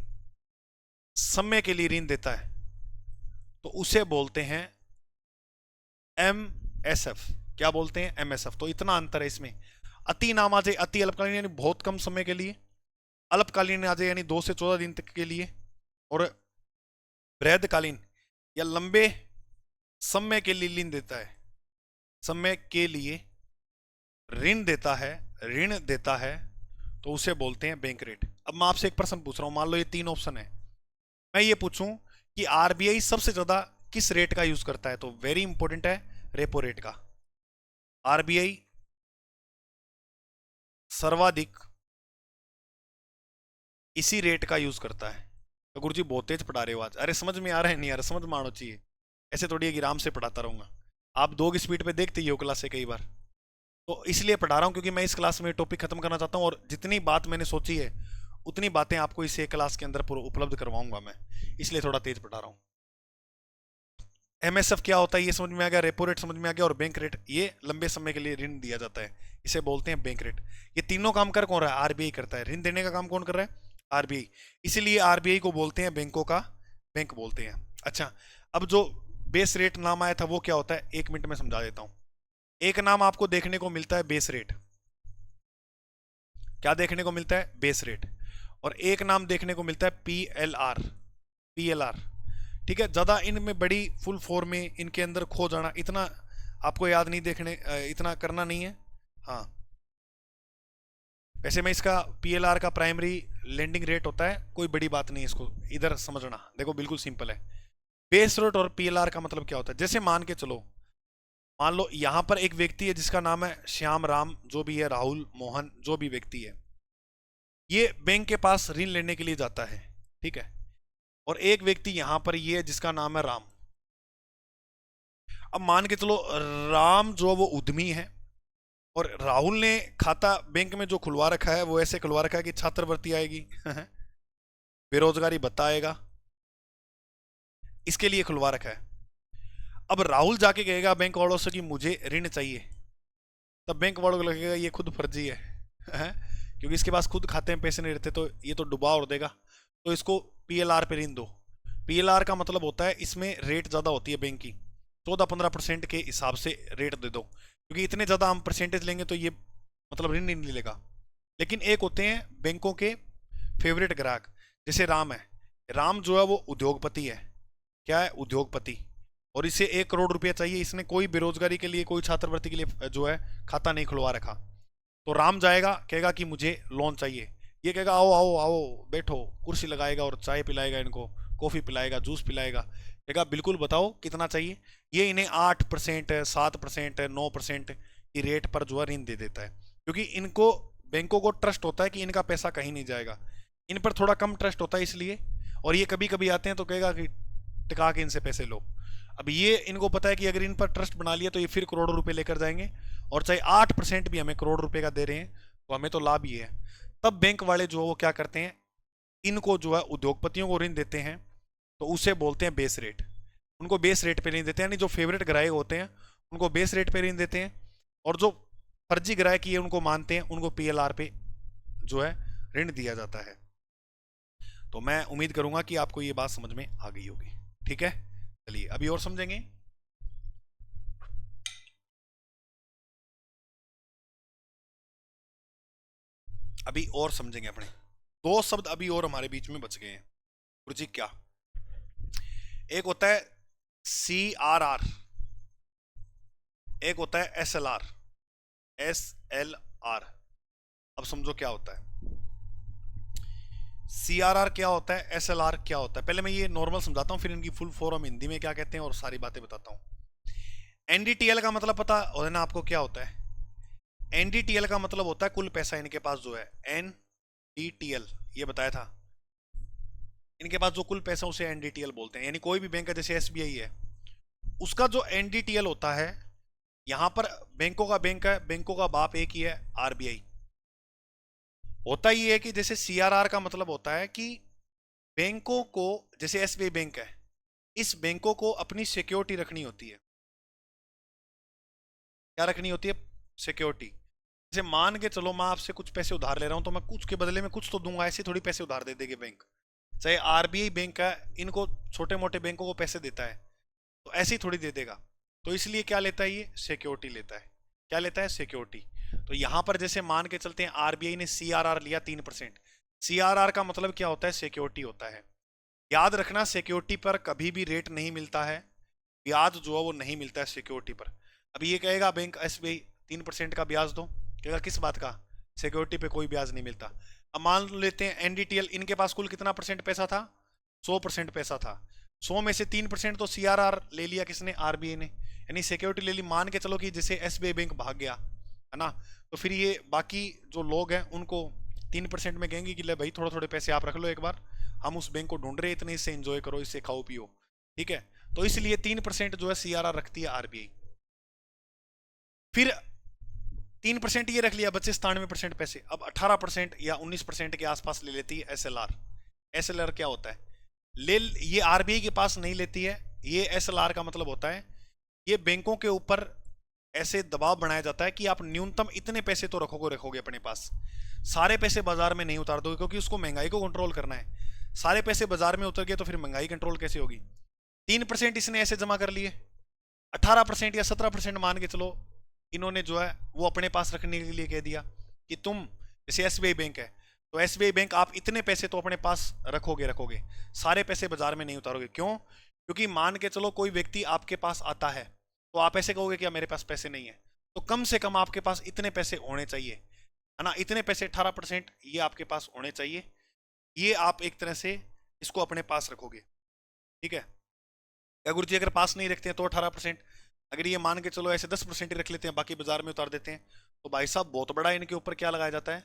समय के लिए ऋण देता है तो उसे बोलते हैं एमएसएफ। क्या बोलते हैं? एमएसएफ। तो इतना अंतर है इसमें। अति नाम आ जाए, अति अल्पकालीन यानी बहुत कम समय के लिए, अल्पकालीन आ जाए यानी 2 से 14 दिन तक के लिए, और बृहदकालीन या लंबे समय के लिए ऋण देता है, समय के लिए ऋण देता है, ऋण देता है, तो उसे बोलते हैं बैंक रेट। अब मैं आपसे एक प्रश्न पूछ रहा हूं, मान लो ये 3 ऑप्शन है, मैं ये पूछूं कि आरबीआई सबसे ज्यादा किस रेट का यूज करता है, तो वेरी इंपॉर्टेंट है रेपो रेट का। आरबीआई सर्वाधिक इसी रेट का यूज करता है। तो गुरुजी बहुत तेज पढ़ा रहे हो आज, अरे समझ में आ रहा है? नहीं आ रहा, समझ में आना चाहिए, ऐसे थोड़ी है कि आराम से पढ़ाता रहूंगा। आप 2 की स्पीड पे देखते ही हो क्लास से कई बार, तो इसलिए पढ़ा रहा हूँ क्योंकि मैं इस क्लास में टॉपिक खत्म करना चाहता हूँ, और जितनी बात मैंने सोची है उतनी बातें आपको इस एक क्लास के अंदर उपलब्ध करवाऊंगा मैं, इसलिए थोड़ा तेज पढ़ा रहा हूँ। एमएसएफ क्या होता है ये समझ में आ गया, रेपो रेट समझ में आ गया, और बैंक रेट, ये लंबे समय के लिए ऋण दिया जाता है, इसे बोलते हैं बैंक रेट। ये तीनों काम कर कौन रहा है? आरबीआई करता है। ऋण देने का काम कौन कर रहा है? आरबीआई। इसीलिए आरबीआई को बोलते हैं बैंकों का बैंक बोलते हैं। अच्छा, अब जो बेस रेट नाम आया था वो क्या होता है, 1 मिनट में समझा देता हूं। एक नाम आपको देखने को मिलता है बेस रेट, क्या देखने को मिलता है? Base rate. और एक नाम देखने को मिलता है पीएलआर, पीएलआर। ठीक है, ज्यादा इनमें बड़ी फुल फॉर्म में इनके अंदर खो जाना, इतना आपको याद नहीं, देखने इतना करना नहीं है। हाँ, वैसे मैं इसका पीएलआर का प्राइमरी लेंडिंग रेट होता है, कोई बड़ी बात नहीं है, इसको इधर समझना। देखो बिल्कुल सिंपल है। बेस रेट और पीएलआर का मतलब क्या होता है? जैसे मान के चलो, मान लो यहां पर एक व्यक्ति है जिसका नाम है श्याम राम, जो भी है, राहुल, मोहन, जो भी व्यक्ति है, ये बैंक के पास ऋण लेने के लिए जाता है। ठीक है, और एक व्यक्ति यहां पर ये है जिसका नाम है राम। अब मान के चलो राम जो वो उद्यमी है, और राहुल ने खाता बैंक में जो खुलवा रखा है वो ऐसे खुलवा रखा है कि छात्रवृत्ति आएगी बेरोजगारी भत्ता आएगा, इसके लिए खुलवा रखा है। अब राहुल जाके कहेगा बैंक वालों से कि मुझे ऋण चाहिए, तब बैंक वालों को लगेगा ये खुद फर्जी है क्योंकि इसके पास खुद खाते में पैसे नहीं रहते, तो ये तो डुबा और देगा, तो इसको पीएलआर पे ऋण दो। पीएलआर का मतलब होता है इसमें रेट ज्यादा होती है बैंक की, 14-15% के हिसाब से रेट दे दो, क्योंकि इतने ज्यादा हम परसेंटेज लेंगे तो ये मतलब ऋण नहीं मिलेगा। लेकिन एक होते हैं बैंकों के फेवरेट ग्राहक, जैसे राम है। राम जो है वो उद्योगपति है, क्या है? उद्योगपति। और इसे 1 करोड़ रुपया चाहिए, इसने कोई बेरोजगारी के लिए, कोई छात्रवृत्ति के लिए जो है खाता नहीं खुलवा रखा। तो राम जाएगा, कहेगा कि मुझे लोन चाहिए, ये कहेगा आओ आओ आओ बैठो, कुर्सी लगाएगा और चाय पिलाएगा, इनको कॉफी पिलाएगा, जूस पिलाएगा, कहेगा बिल्कुल बताओ कितना चाहिए। ये इन्हें 8%, 7%, 9% की रेट पर जो है ऋण दे देता है, क्योंकि इनको बैंकों को ट्रस्ट होता है कि इनका पैसा कहीं नहीं जाएगा, इन पर थोड़ा कम ट्रस्ट होता है इसलिए। और ये कभी कभी आते हैं तो कहेगा कि टिका के इनसे पैसे लो। अब ये इनको पता है कि अगर इन पर ट्रस्ट बना लिया तो ये फिर करोड़ों रुपए लेकर जाएंगे, और चाहे 8% भी हमें करोड़ रुपए का दे रहे हैं तो हमें तो लाभ ही है। तब बैंक वाले जो वो क्या करते हैं, इनको जो है उद्योगपतियों को ऋण देते हैं, तो उसे बोलते हैं बेस रेट। उनको बेस रेट पे ऋण देते हैं, यानी जो फेवरेट ग्राहक होते हैं उनको बेस रेट पे ऋण देते हैं, और जो फर्जी ग्राहक ये उनको मानते हैं उनको पीएलआर पे जो है ऋण दिया जाता है। तो मैं उम्मीद करूंगा कि आपको ये बात समझ में आ गई होगी। ठीक है, चलिए अभी और समझेंगे। अभी और समझेंगे अपने 2 शब्द अभी और हमारे बीच में बच गए हैं। गुरुजी क्या? एक होता है CRR, एक होता है SLR, SLR। अब समझो क्या होता है। CRR क्या होता है, SLR क्या होता है, पहले मैं ये नॉर्मल समझाता हूँ, फिर इनकी फुल फॉर्म हिंदी में क्या कहते हैं और सारी बातें बताता हूँ। NDTL का मतलब पता है ना आपको क्या होता है? NDTL का मतलब होता है कुल पैसा इनके पास जो है, NDTL ये बताया था, इनके पास जो कुल पैसा उसे NDTL बोलते हैं। यानी कोई भी बैंक है जैसे SBI है, उसका जो NDTL होता है, यहां पर बैंकों का बैंक है, बैंकों का बाप एक ही है, RBI। होता ही है कि जैसे CRR का मतलब होता है कि बैंकों को, जैसे SBI बैंक है, इस बैंकों को अपनी सिक्योरिटी रखनी होती है। क्या रखनी होती है? सिक्योरिटी। जैसे मान के चलो मैं आपसे कुछ पैसे उधार ले रहा हूं, तो मैं कुछ के बदले में कुछ तो दूंगा, ऐसे थोड़ी पैसे उधार दे देंगे बैंक। चाहे RBI बैंक है, इनको छोटे मोटे बैंकों को पैसे देता है, तो ऐसे ही थोड़ी दे देगा। तो इसलिए क्या लेता है? ये सिक्योरिटी लेता है। क्या लेता है? सिक्योरिटी। तो यहां पर जैसे मान के चलते हैं RBI ने CRR लिया 3%। CRR का मतलब क्या होता है? सिक्योरिटी होता है। याद रखना, सिक्योरिटी पर कभी भी रेट नहीं मिलता है, ब्याज जो है वो नहीं मिलता है सिक्योरिटी पर। अभी ये कहेगा बैंक SBI 3% का ब्याज दो, कहेगा किस बात का? सिक्योरिटी पे कोई ब्याज नहीं मिलता। अब मान लेते हैं NDTL, इनके पास कुल कितना परसेंट पैसा था? 100% पैसा था। 100 में से 3% तो CRR ले लिया किसने? RBI ने, यानी सिक्योरिटी ले ली। मान के चलो कि जैसे SBI बैंक भाग गया है ना, तो फिर ये बाकी जो लोग हैं उनको 3% में कहेंगे कि ले भाई थोड़े थोड़े पैसे आप रख लो, एक बार हम उस बैंक को ढूंढ रहे, इतने इससे एंजॉय करो, इससे खाओ पियो। ठीक है, तो इसलिए 3% जो है CRR रखती है RBI। फिर 3% ये रख लिया, बचे 97% पैसे। अब 18% या 19% के आसपास ले लेती है एसएलआर। एसएलआर क्या होता है? ले ये आरबीआई के पास नहीं लेती है। ये एसएलआर का मतलब होता है ये बैंकों के ऊपर ऐसे दबाव बनाया जाता है कि आप न्यूनतम इतने पैसे तो रखोगे अपने पास। सारे पैसे बाजार में नहीं उतार दोगे, क्योंकि उसको महंगाई को कंट्रोल करना है। सारे पैसे बाजार में उतर गए तो फिर महंगाई कंट्रोल कैसे होगी? 3% इसने ऐसे जमा कर लिए, 18% या 17% मान के चलो इन्होंने जो है वो अपने पास रखने के लिए कह दिया कि तुम, जैसे एसबीआई बैंक है तो एसबीआई बैंक आप इतने पैसे तो अपने पास रखोगे, सारे पैसे बाजार में नहीं उतारोगे। क्यों? क्योंकि मान के चलो कोई व्यक्ति आपके पास आता है तो आप ऐसे कहोगे कि मेरे पास पैसे नहीं है, तो कम से कम आपके पास इतने पैसे होने चाहिए, है ना? इतने पैसे 18% ये आपके पास होने चाहिए। ये आप एक तरह से इसको अपने पास रखोगे, ठीक है? अगर जी अगर पास नहीं रखते हैं तो 18%, अगर ये मान के चलो ऐसे 10% ही रख लेते हैं, बाकी बाजार में उतार देते हैं, तो भाई साहब बहुत बड़ा इनके ऊपर क्या लगाया जाता है?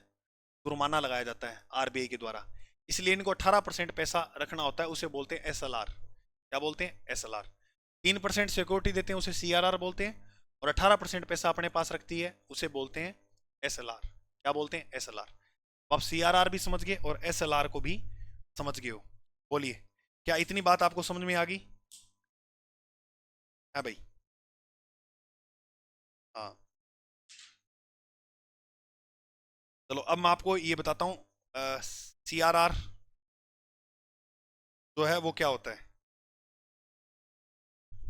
जुर्माना लगाया जाता है आरबीआई के द्वारा। इसलिए इनको 18% पैसा रखना होता है, उसे बोलते हैं एसएलआर। क्या बोलते हैं? एसएलआर। 3% सिक्योरिटी देते हैं, उसे सीआरआर बोलते हैं। और 18% पैसा अपने पास रखती है, उसे बोलते हैं एसएलआर। क्या बोलते हैं? एसएलआर। आप सीआरआर भी समझ गए और एसएलआर को भी समझ गए हो। बोलिए, क्या इतनी बात आपको समझ में आ गई? है भाई? हाँ, चलो अब मैं आपको ये बताता हूँ सीआरआर जो है वो क्या होता है।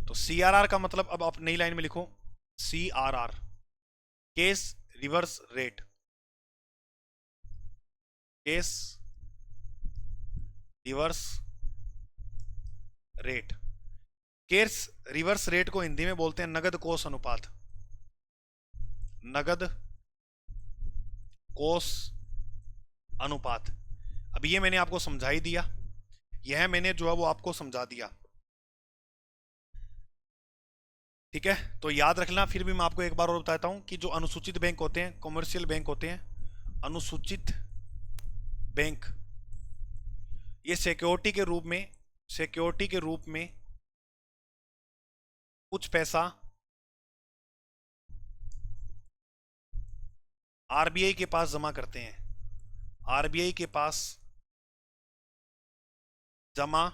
तो सीआरआर का मतलब, अब आप नई लाइन में लिखो CRR, case reverse rate. Case reverse rate. Case reverse rate को हिंदी में बोलते हैं नगद कोष अनुपात। नगद कोष अनुपात। अब ये मैंने आपको समझा ही दिया, यह मैंने जो है वो आपको समझा दिया, ठीक है? तो याद रखना, फिर भी मैं आपको एक बार और बताता हूं कि जो अनुसूचित बैंक होते हैं, कमर्शियल बैंक होते हैं, अनुसूचित बैंक, ये सिक्योरिटी के रूप में कुछ पैसा आरबीआई के पास जमा करते हैं। आरबीआई के पास जमा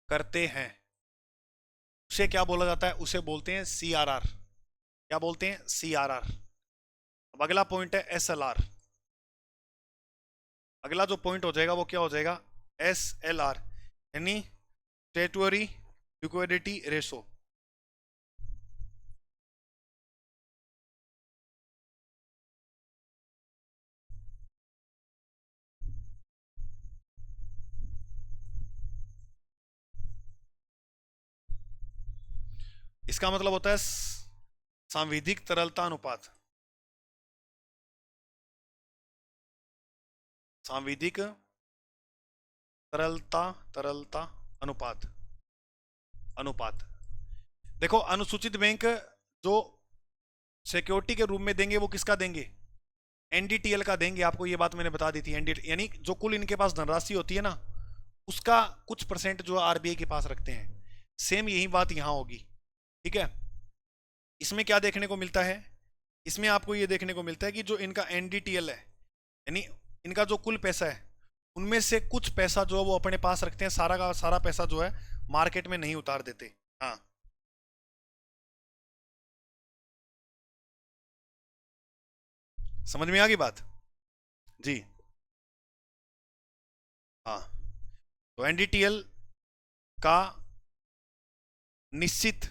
करते हैं, उसे क्या बोला जाता है? उसे बोलते हैं सीआरआर। क्या बोलते हैं? सीआरआर। अब अगला पॉइंट है एसएलआर। अगला जो पॉइंट हो जाएगा वो क्या हो जाएगा? एसएलआर, यानी स्टैट्यूटरी लिक्विडिटी रेशो। इसका मतलब होता है सांविधिक तरलता अनुपात। सांविधिक तरलता तरलता अनुपात। अनुपात। देखो, अनुसूचित बैंक जो सिक्योरिटी के रूप में देंगे वो किसका देंगे? एनडीटीएल का देंगे। आपको ये बात मैंने बता दी थी। एनडीटीएल यानी जो कुल इनके पास धनराशि होती है ना, उसका कुछ परसेंट जो आरबीआई के पास रखते हैं। सेम यही बात यहां होगी, ठीक है? इसमें क्या देखने को मिलता है? इसमें आपको ये देखने को मिलता है कि जो इनका एनडीटीएल है, यानी इनका जो कुल पैसा है, उनमें से कुछ पैसा जो है वो अपने पास रखते हैं, सारा का सारा पैसा जो है मार्केट में नहीं उतार देते। हाँ, समझ में आ गई बात? जी हाँ। तो एनडीटीएल का निश्चित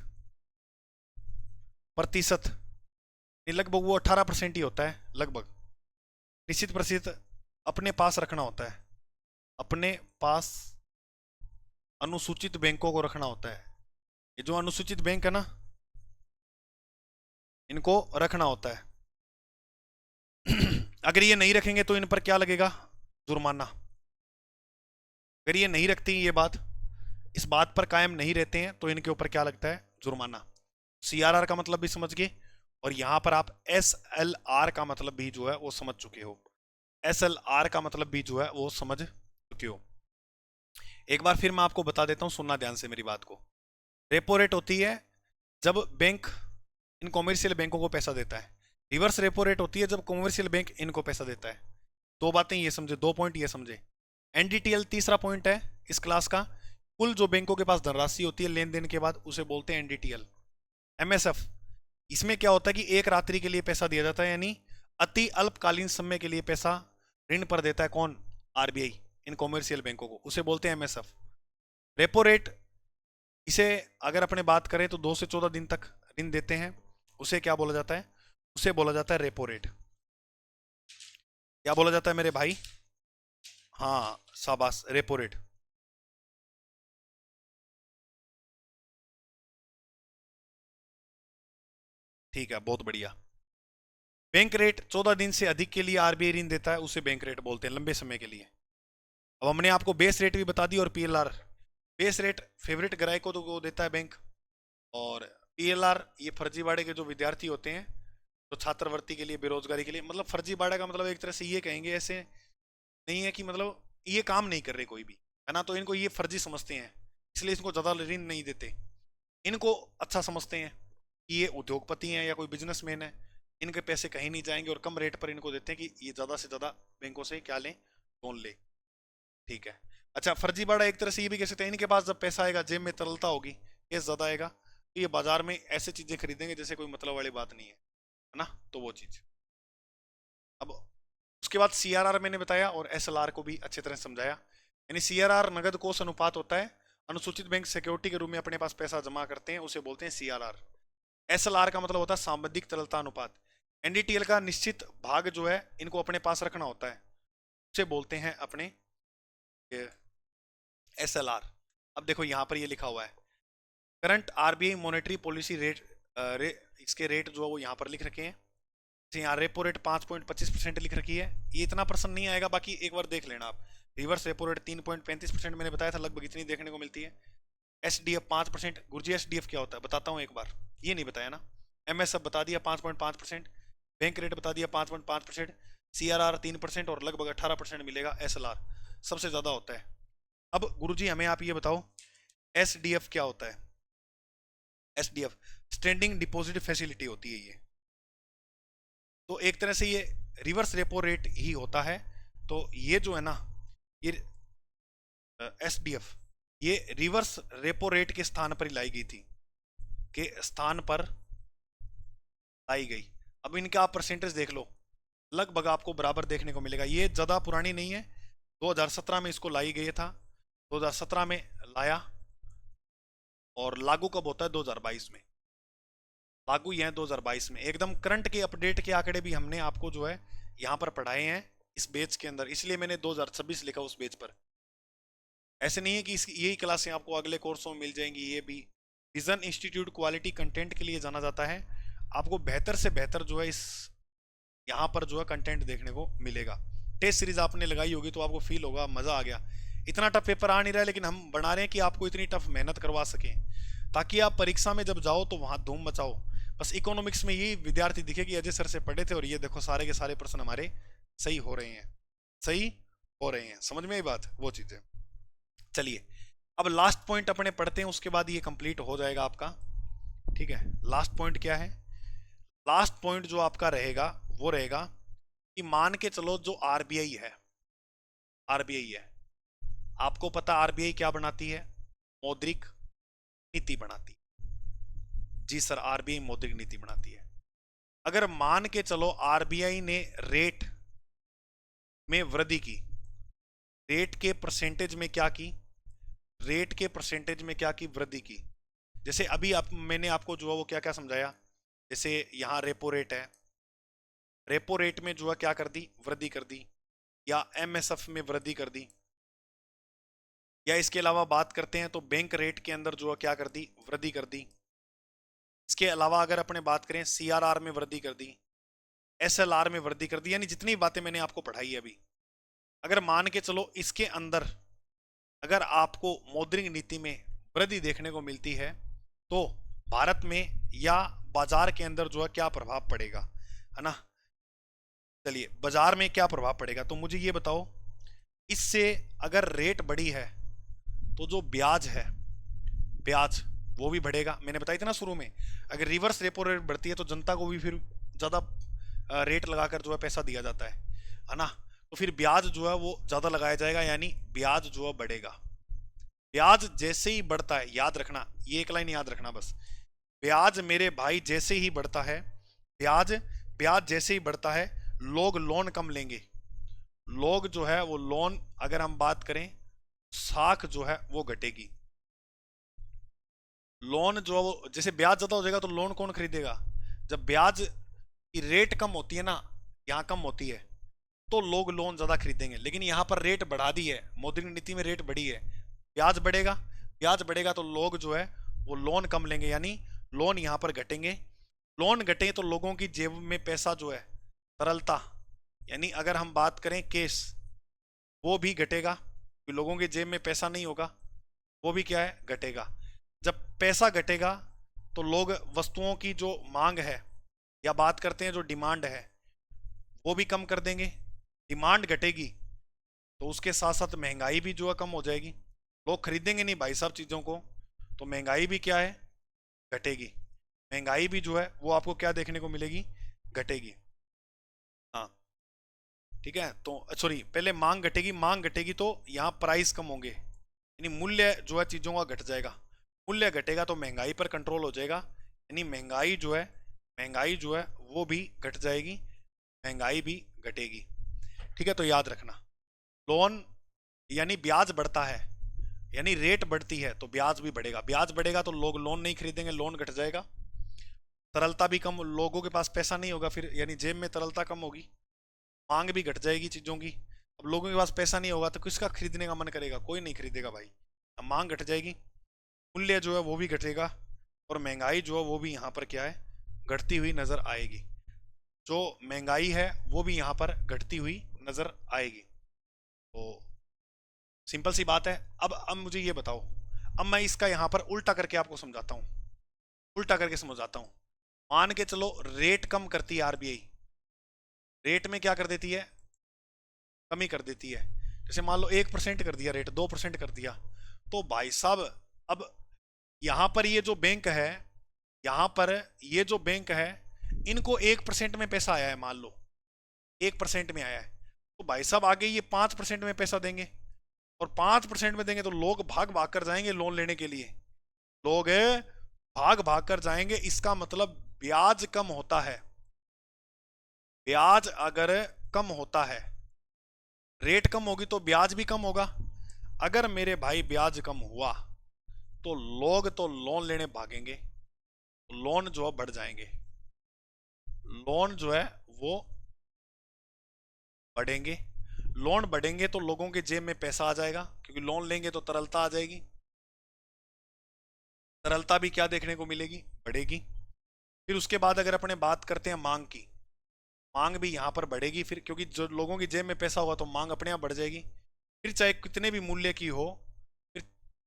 प्रतिशत, लगभग वो 18% ही होता है, लगभग निश्चित प्रतिशत अपने पास रखना होता है। अपने पास अनुसूचित बैंकों को रखना होता है। ये जो अनुसूचित बैंक है ना, इनको रखना होता है। अगर ये नहीं रखेंगे तो इन पर क्या लगेगा? जुर्माना। अगर ये नहीं रखती ये बात, इस बात पर कायम नहीं रहते हैं, तो इनके ऊपर क्या लगता है? जुर्माना। सीआरआर का मतलब भी समझ गए, और यहां पर आप एसएलआर का मतलब भी जो है वो समझ चुके हो। एसएलआर का मतलब भी जो है वो समझ चुके हो। एक बार फिर मैं आपको बता देता हूं, सुनना ध्यान से मेरी बात को। रेपो रेट होती है जब बैंक इन कॉमर्शियल बैंकों को पैसा देता है। रिवर्स रेपो रेट होती है जब कमर्शियल बैंक इनको पैसा देता है। दो बातें ये समझे, दो पॉइंट ये समझे। एनडीटीएल तीसरा पॉइंट है इस क्लास का, कुल जो बैंकों के पास धनराशि होती है लेन देन के बाद उसे बोलते हैं एनडीटीएल। एमएसएफ, इसमें क्या होता है कि एक रात्रि के लिए पैसा दिया जाता है, यानी अति अल्पकालीन समय के लिए पैसा ऋण पर देता है कौन, आरबीआई, इन कॉमर्शियल बैंकों को, उसे बोलते हैं एमएसएफ। रेपो रेट, इसे अगर अपने बात करें तो 2 से 14 दिन तक ऋण देते हैं, उसे क्या बोला जाता है, उसे बोला जाता है रेपो रेट। क्या बोला जाता है मेरे भाई, हाँ शाबाश, रेपो रेट। ठीक है, बहुत बढ़िया। बैंक रेट 14 दिन से अधिक के लिए आरबीआई ऋण देता है, उसे बैंक रेट बोलते हैं, लंबे समय के लिए। अब हमने आपको बेस रेट भी बता दी और पीएलआर। बेस रेट फेवरेट ग्राहकों को देता है बैंक, और पीएलआर ये फर्जीवाड़े के जो विद्यार्थी होते हैं, तो छात्रवृत्ति के लिए, बेरोजगारी के लिए, मतलब फर्जीवाड़ा का मतलब एक तरह से ये कहेंगे, ऐसे नहीं है कि मतलब ये काम नहीं कर रहे कोई भी, है ना, तो इनको ये फर्जी समझते हैं, इसलिए इसको ज्यादा ऋण नहीं देते। इनको अच्छा समझते हैं कि ये उद्योगपति हैं या कोई बिजनेसमैन है, इनके पैसे कहीं नहीं जाएंगे और कम रेट पर इनको देते हैं कि ये ज्यादा से ज्यादा बैंकों से क्या लें, लोन ले। ठीक है। अच्छा, फर्जीवाड़ा एक तरह से ये भी कह सकते हैं, इनके पास जब पैसा आएगा, जेब में तरलता होगी, केस ज्यादा आएगा, तो ये बाजार में ऐसे चीजें खरीदेंगे जैसे कोई मतलब वाली बात नहीं है ना, तो वो चीज। अब उसके बाद सीआरआर मैंने बताया और एसएलआर को भी अच्छी तरह समझाया। यानी सीआरआर नगद कोष अनुपात होता है, अनुसूचित बैंक सिक्योरिटी के रूप में अपने पास पैसा जमा करते हैं, उसे बोलते हैं सीआरआर। एसएलआर का मतलब होता है सांविधिक तरलता अनुपात। एनडीटीएल का निश्चित भाग जो है इनको अपने पास रखना होता है, उसे बोलते हैं अपने एसएलआर। अब देखो यहां पर ये लिखा हुआ है, current RBI monetary policy rate, इसके रेट जो है वो यहां पर लिख रखे हैं। यहाँ रेपो रेट 5.25% लिख रखी है, ये इतना परसेंट नहीं आएगा, बाकी एक बार देख लेना आप। रिवर्स रेपो रेट 3.35% मैंने बताया था, लगभग इतनी देखने को मिलती है। एसडीएफ 5%, गुरुजी एसडीएफ क्या होता है बताता हूँ एक बार, ये नहीं बताया ना। एमएसएफ बता दिया 5.5%, बैंक रेट बता दिया 5.5%, सीआरआर 3% और लगभग 18% मिलेगा एसएलआर, सबसे ज्यादा होता है। अब गुरुजी हमें आप ये बताओ एसडीएफ क्या होता है। एसडीएफ स्टैंडिंग डिपॉजिट फैसिलिटी होती है ये, तो एक तरह से ये रिवर्स रेपो रेट ही होता है। तो ये जो है ना, ये एसडीएफ ये रिवर्स रेपो रेट के स्थान पर लाई गई थी, के स्थान पर लाई गई। अब इनका आप परसेंटेज देख लो, लगभग आपको बराबर देखने को मिलेगा, ये ज्यादा पुरानी नहीं है, 2017 में इसको लाई गई था, 2017 में लाया, और लागू कब होता है 2022 में, लागू यह है 2022 में। एकदम करंट के अपडेट के आंकड़े भी हमने आपको जो है यहाँ पर पढ़ाए हैं इस बेच के अंदर, इसलिए मैंने 2026 लिखा उस बेच पर। ऐसे नहीं है कि यही क्लासें आपको अगले कोर्सों में मिल जाएंगी, ये भी विजन इंस्टीट्यूट क्वालिटी कंटेंट के लिए जाना जाता है। आपको बेहतर से बेहतर जो है इस यहाँ पर जो है कंटेंट देखने को मिलेगा। टेस्ट सीरीज आपने लगाई होगी तो आपको फील होगा मजा आ गया, इतना टफ पेपर आ नहीं रहा है, लेकिन हम बना रहे हैं कि आपको इतनी टफ मेहनत करवा सकें ताकि आप परीक्षा में जब जाओ तो वहां धूम मचाओ। बस इकोनॉमिक्स में यही विद्यार्थी दिखे कि अजय सर से पढ़े थे और ये देखो सारे के सारे प्रश्न हमारे सही हो रहे हैं, सही हो रहे हैं, समझ में आई बात, वो चीजें। चलिए अब लास्ट पॉइंट अपने पढ़ते हैं, उसके बाद ये कंप्लीट हो जाएगा आपका। ठीक है, लास्ट पॉइंट क्या है, लास्ट पॉइंट जो आपका रहेगा वो रहेगा कि मान के चलो जो आरबीआई है, आरबीआई है, आपको पता आरबीआई क्या बनाती है, मौद्रिक नीति बनाती है। जी सर, आरबीआई मौद्रिक नीति बनाती है। अगर मान के चलो आरबीआई ने रेट में वृद्धि की, रेट के परसेंटेज में क्या की, रेट के परसेंटेज में क्या की, वृद्धि की। जैसे अभी मैंने आपको जो है वो क्या क्या समझाया, जैसे यहां रेपो रेट है, रेपो रेट में जो है क्या कर दी, वृद्धि कर दी, या एमएसएफ में वृद्धि कर दी, या इसके अलावा बात करते हैं तो बैंक रेट के अंदर जो है क्या कर दी, वृद्धि कर दी। इसके अलावा अगर अपने बात करें सीआरआर में वृद्धि कर दी, एसएलआर में वृद्धि कर दी, यानी जितनी बातें मैंने आपको पढ़ाई है अभी, अगर मान के चलो इसके अंदर अगर आपको मौद्रिक नीति में वृद्धि देखने को मिलती है तो भारत में या बाजार के अंदर जो है क्या प्रभाव पड़ेगा, है ना। चलिए बाजार में क्या प्रभाव पड़ेगा, तो मुझे ये बताओ, इससे अगर रेट बढ़ी है तो जो ब्याज है, ब्याज वो भी बढ़ेगा। मैंने बताया था ना शुरू में, अगर रिवर्स रेपो रेट बढ़ती है तो जनता को भी फिर ज्यादा रेट लगाकर जो है पैसा दिया जाता है ना, तो फिर ब्याज जो है वो ज्यादा लगाया जाएगा, यानी ब्याज जो है बढ़ेगा। ब्याज जैसे ही बढ़ता है, याद रखना, ये एक लाइन याद रखना बस, ब्याज मेरे भाई जैसे ही बढ़ता है, ब्याज ब्याज जैसे ही बढ़ता है, लोग लोन कम लेंगे। लोग जो है वो लोन, अगर हम बात करें, साख जो है वो घटेगी। लोन जो है वो, जैसे ब्याज ज्यादा हो जाएगा तो लोन कौन खरीदेगा? जब ब्याज की रेट कम होती है ना, यहाँ कम होती है, तो लोग लोन ज्यादा खरीदेंगे। लेकिन यहाँ पर रेट बढ़ा दी है, मोदी की नीति में रेट बढ़ी है, ब्याज बढ़ेगा। ब्याज बढ़ेगा तो लोग जो है वो लोन कम लेंगे, यानी लोन यहाँ पर घटेंगे। लोन घटेंगे तो लोगों की जेब में पैसा जो है, तरलता, यानी अगर हम बात करें केस, वो भी घटेगा, कि लोगों की जेब में पैसा नहीं होगा, वो भी क्या है, घटेगा। जब पैसा घटेगा तो लोग वस्तुओं की जो मांग है, या बात करते हैं जो डिमांड है, वो भी कम कर देंगे। डिमांड घटेगी तो उसके साथ साथ महंगाई भी जो है कम हो जाएगी। लोग खरीदेंगे नहीं भाई साहब चीज़ों को, तो महंगाई भी क्या है, घटेगी। महंगाई भी जो है वो आपको क्या देखने को मिलेगी, घटेगी। हाँ ठीक है, तो सॉरी, पहले मांग घटेगी, मांग घटेगी तो यहाँ प्राइस कम होंगे, यानी मूल्य जो है चीज़ों का घट जाएगा। मूल्य घटेगा तो महंगाई पर कंट्रोल हो जाएगा, यानी महंगाई जो है वो भी घट जाएगी, महंगाई भी घटेगी। ठीक है, तो याद रखना, लोन यानी ब्याज बढ़ता है, यानी रेट बढ़ती है तो ब्याज भी बढ़ेगा। ब्याज बढ़ेगा तो लोग लोन नहीं खरीदेंगे, लोन घट जाएगा। तरलता भी कम, लोगों के पास पैसा नहीं होगा फिर, यानी जेब में तरलता कम होगी, मांग भी घट जाएगी चीज़ों की। अब लोगों के पास पैसा नहीं होगा तो किसका खरीदने का मन करेगा, कोई नहीं खरीदेगा भाई। अब मांग घट जाएगी, मूल्य जो है वो भी घटेगा, और महंगाई जो है वो भी यहाँ पर क्या है, घटती हुई नजर आएगी। जो महंगाई है वो भी यहाँ पर घटती हुई नजर आएगी। तो सिंपल सी बात है। अब मुझे ये बताओ, अब मैं इसका यहाँ पर उल्टा करके आपको समझाता हूँ, उल्टा करके समझाता हूँ। मान के चलो रेट कम करती है आरबीआई, रेट में क्या कर देती है, कमी कर देती है। जैसे मान लो 1% कर दिया रेट, 2% कर दिया, तो भाई साहब अब यहाँ पर ये जो बैंक है, यहाँ पर ये जो बैंक है, इनको 1% में पैसा आया है, मान लो 1% में आया है, तो भाई साहब आगे ये 5% में पैसा देंगे, और 5% में देंगे तो लोग भाग भाग कर जाएंगे लोन लेने के लिए, लोग भाग भाग कर जाएंगे। इसका मतलब ब्याज कम होता है, ब्याज अगर कम होता है, रेट कम होगी तो ब्याज भी कम होगा। अगर मेरे भाई ब्याज कम हुआ तो लोग तो लोन लेने भागेंगे, लोन जो है बढ़ जाएंगे, लोन जो है वो बढ़ेंगे। लोन बढ़ेंगे तो लोगों के जेब में पैसा आ जाएगा, क्योंकि लोन लेंगे तो तरलता आ जाएगी, तरलता भी क्या देखने को मिलेगी, बढ़ेगी। फिर उसके बाद अगर अपने बात करते हैं मांग की, मांग भी यहाँ पर बढ़ेगी फिर, क्योंकि जो लोगों की जेब में पैसा होगा तो मांग अपने आप बढ़ जाएगी। फिर चाहे कितने भी मूल्य की हो, फिर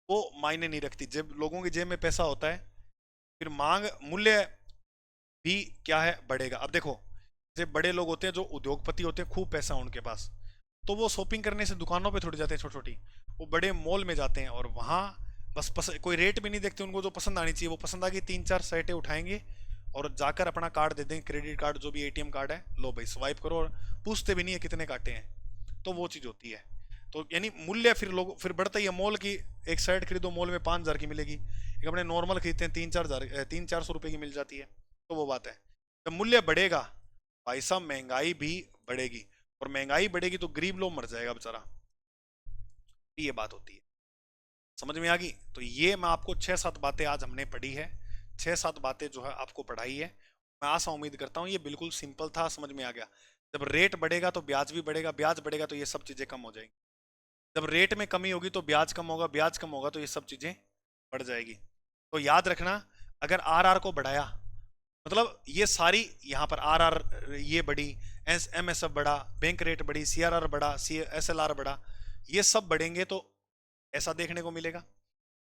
वो मायने नहीं रखती, जब लोगों की जेब में पैसा होता है फिर मांग, मूल्य भी क्या है, बढ़ेगा। अब देखो, जब बड़े लोग होते हैं, जो उद्योगपति होते हैं, खूब पैसा उनके पास, तो वो शॉपिंग करने से दुकानों पे थोड़ी जाते हैं छोटी छोटी, वो बड़े मॉल में जाते हैं, और वहाँ बस कोई रेट भी नहीं देखते, उनको जो पसंद आनी चाहिए वो पसंद आ गई, 3-4 शर्टें उठाएंगे और जाकर अपना कार्ड दे देंगे, क्रेडिट कार्ड जो भी एटीएम कार्ड है, लो भाई स्वाइप करो, और पूछते भी नहीं है कितने काटे हैं। तो वो चीज़ होती है। तो यानी मूल्य फिर लोग फिर बढ़ता ही है। मॉल की एक शर्ट खरीदो मॉल में 5,000 की मिलेगी, एक अपने नॉर्मल खरीदते हैं 300-400 रुपये की मिल जाती है। तो वो बात है, जब मूल्य बढ़ेगा भाई साहब महंगाई भी बढ़ेगी, और महंगाई बढ़ेगी तो गरीब लोग मर जाएगा बेचारा, ये बात होती है। समझ में आ गई? तो ये मैं आपको 6-7 बातें आज हमने पढ़ी है, 6-7 बातें जो है आपको पढ़ाई है। मैं आशा उम्मीद करता हूँ ये बिल्कुल सिंपल था, समझ में आ गया। जब रेट बढ़ेगा तो ब्याज भी बढ़ेगा, ब्याज बढ़ेगा तो ये सब चीज़ें कम हो जाएंगी। जब रेट में कमी होगी तो ब्याज कम होगा, ब्याज कम होगा तो ये सब चीज़ें बढ़ जाएगी। तो याद रखना, अगर आर को बढ़ाया, मतलब ये सारी यहाँ पर आर ये बढ़ी, MSF बढ़ा, बैंक रेट बढ़ी, CRR बढ़ा, SLR बढ़ा, ये सब बढ़ेंगे तो ऐसा देखने को मिलेगा,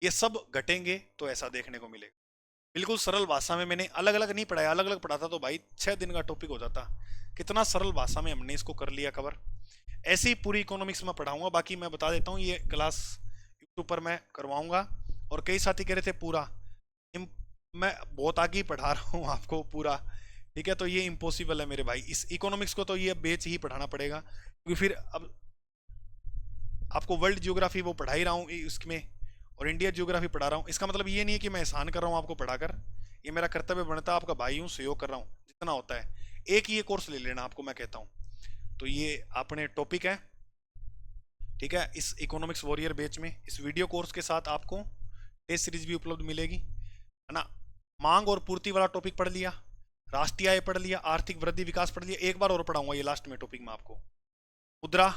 ये सब घटेंगे तो ऐसा देखने को मिलेगा। बिल्कुल सरल भाषा में मैंने अलग अलग नहीं पढ़ाया, अलग अलग पढ़ाता तो भाई 6 दिन का टॉपिक हो जाता। कितना सरल भाषा में हमने इसको कर लिया कवर। ऐसे ही पूरी इकोनॉमिक्स में पढ़ाऊंगा। बाकी मैं बता देता हूँ ये क्लास यूट्यूब पर मैं करवाऊंगा, और कई साथी कह रहे थे पूरा, मैं बहुत आगे ही पढ़ा रहा हूँ आपको पूरा, ठीक है, तो ये इम्पॉसिबल है मेरे भाई। इस इकोनॉमिक्स को तो ये बेच ही पढ़ाना पड़ेगा, क्योंकि फिर अब आपको वर्ल्ड जियोग्राफी वो पढ़ा ही रहा हूँ इसमें, और इंडिया जियोग्राफी पढ़ा रहा हूँ। इसका मतलब ये नहीं है कि मैं एहसान कर रहा हूँ आपको पढ़ाकर, ये मेरा कर्तव्य बनता है, आपका भाई हूँ, सहयोग कर रहा हूँ जितना होता है। एक ही ये कोर्स ले लेना आपको मैं कहता हूँ। तो ये अपने टॉपिक है, ठीक है, इस इकोनॉमिक्स वॉरियर बैच में इस वीडियो कोर्स के साथ आपको टेस्ट सीरीज भी उपलब्ध मिलेगी, है ना। मांग और पूर्ति वाला टॉपिक पढ़ लिया, राष्ट्रीय आय पढ़ लिया, आर्थिक वृद्धि विकास पढ़ लिया। एक बार और पढ़ाऊंगा ये लास्ट में टॉपिक में आपको, मुद्रा,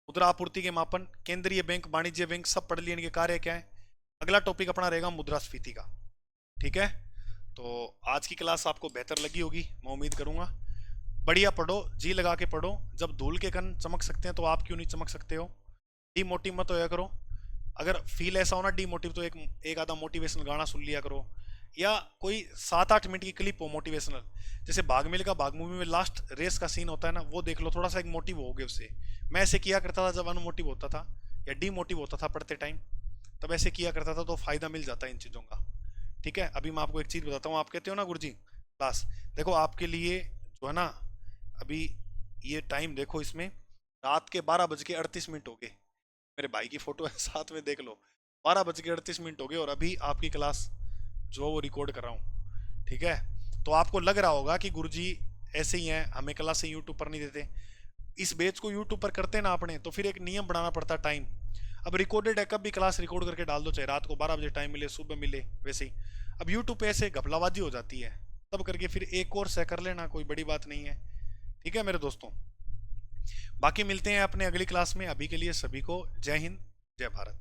मुद्रा आपूर्ति के मापन, केंद्रीय बैंक, वाणिज्य बैंक, सब पढ़ लिए, इनके कार्य क्या है। अगला टॉपिक अपना रहेगा मुद्रास्फीति का, ठीक है। तो आज की क्लास आपको बेहतर लगी होगी मैं उम्मीद करूंगा। बढ़िया पढ़ो, जी लगा के पढ़ो। जब धूल के कण चमक सकते हैं तो आप क्यों नहीं चमक सकते हो। डीमोटिव मत होया करो। अगर फील ऐसा हो ना डीमोटिव, तो एक आधा मोटिवेशनल गाना सुन लिया करो, या कोई 7-8 मिनट की क्लिप हो मोटिवेशनल। जैसे भाग मिल्खा भाग मूवी में लास्ट रेस का सीन होता है ना, वो देख लो, थोड़ा सा एक मोटिव हो गए उससे। मैं ऐसे किया करता था जब अनमोटिव होता था या डीमोटिव होता था पढ़ते टाइम, तब ऐसे किया करता था, तो फायदा मिल जाता है इन चीज़ों का, ठीक है। अभी मैं आपको एक चीज़ बताता हूँ। आप कहते हो ना गुरुजी क्लास, देखो आपके लिए जो है ना, अभी ये टाइम देखो, इसमें रात के 12:38 हो गए। मेरे भाई की फोटो है साथ में, देख लो, 12:38 हो गए, और अभी आपकी क्लास जो वो रिकॉर्ड कर रहा हूँ, ठीक है। तो आपको लग रहा होगा कि गुरुजी ऐसे ही हैं, हमें क्लास से यूट्यूब पर नहीं देते। इस बैच को यूट्यूब पर करते ना अपने, तो फिर एक नियम बनाना पड़ता है टाइम। अब रिकॉर्डेड है, कब भी क्लास रिकॉर्ड करके डाल दो, चाहे रात को 12 बजे टाइम मिले, सुबह मिले, वैसे ही। अब यूट्यूब पे ऐसे घपलाबाजी हो जाती है, तब करके फिर एक कोर्स है कर लेना, कोई बड़ी बात नहीं है, ठीक है मेरे दोस्तों। बाकी मिलते हैं अपने अगली क्लास में। अभी के लिए सभी को जय हिंद, जय भारत।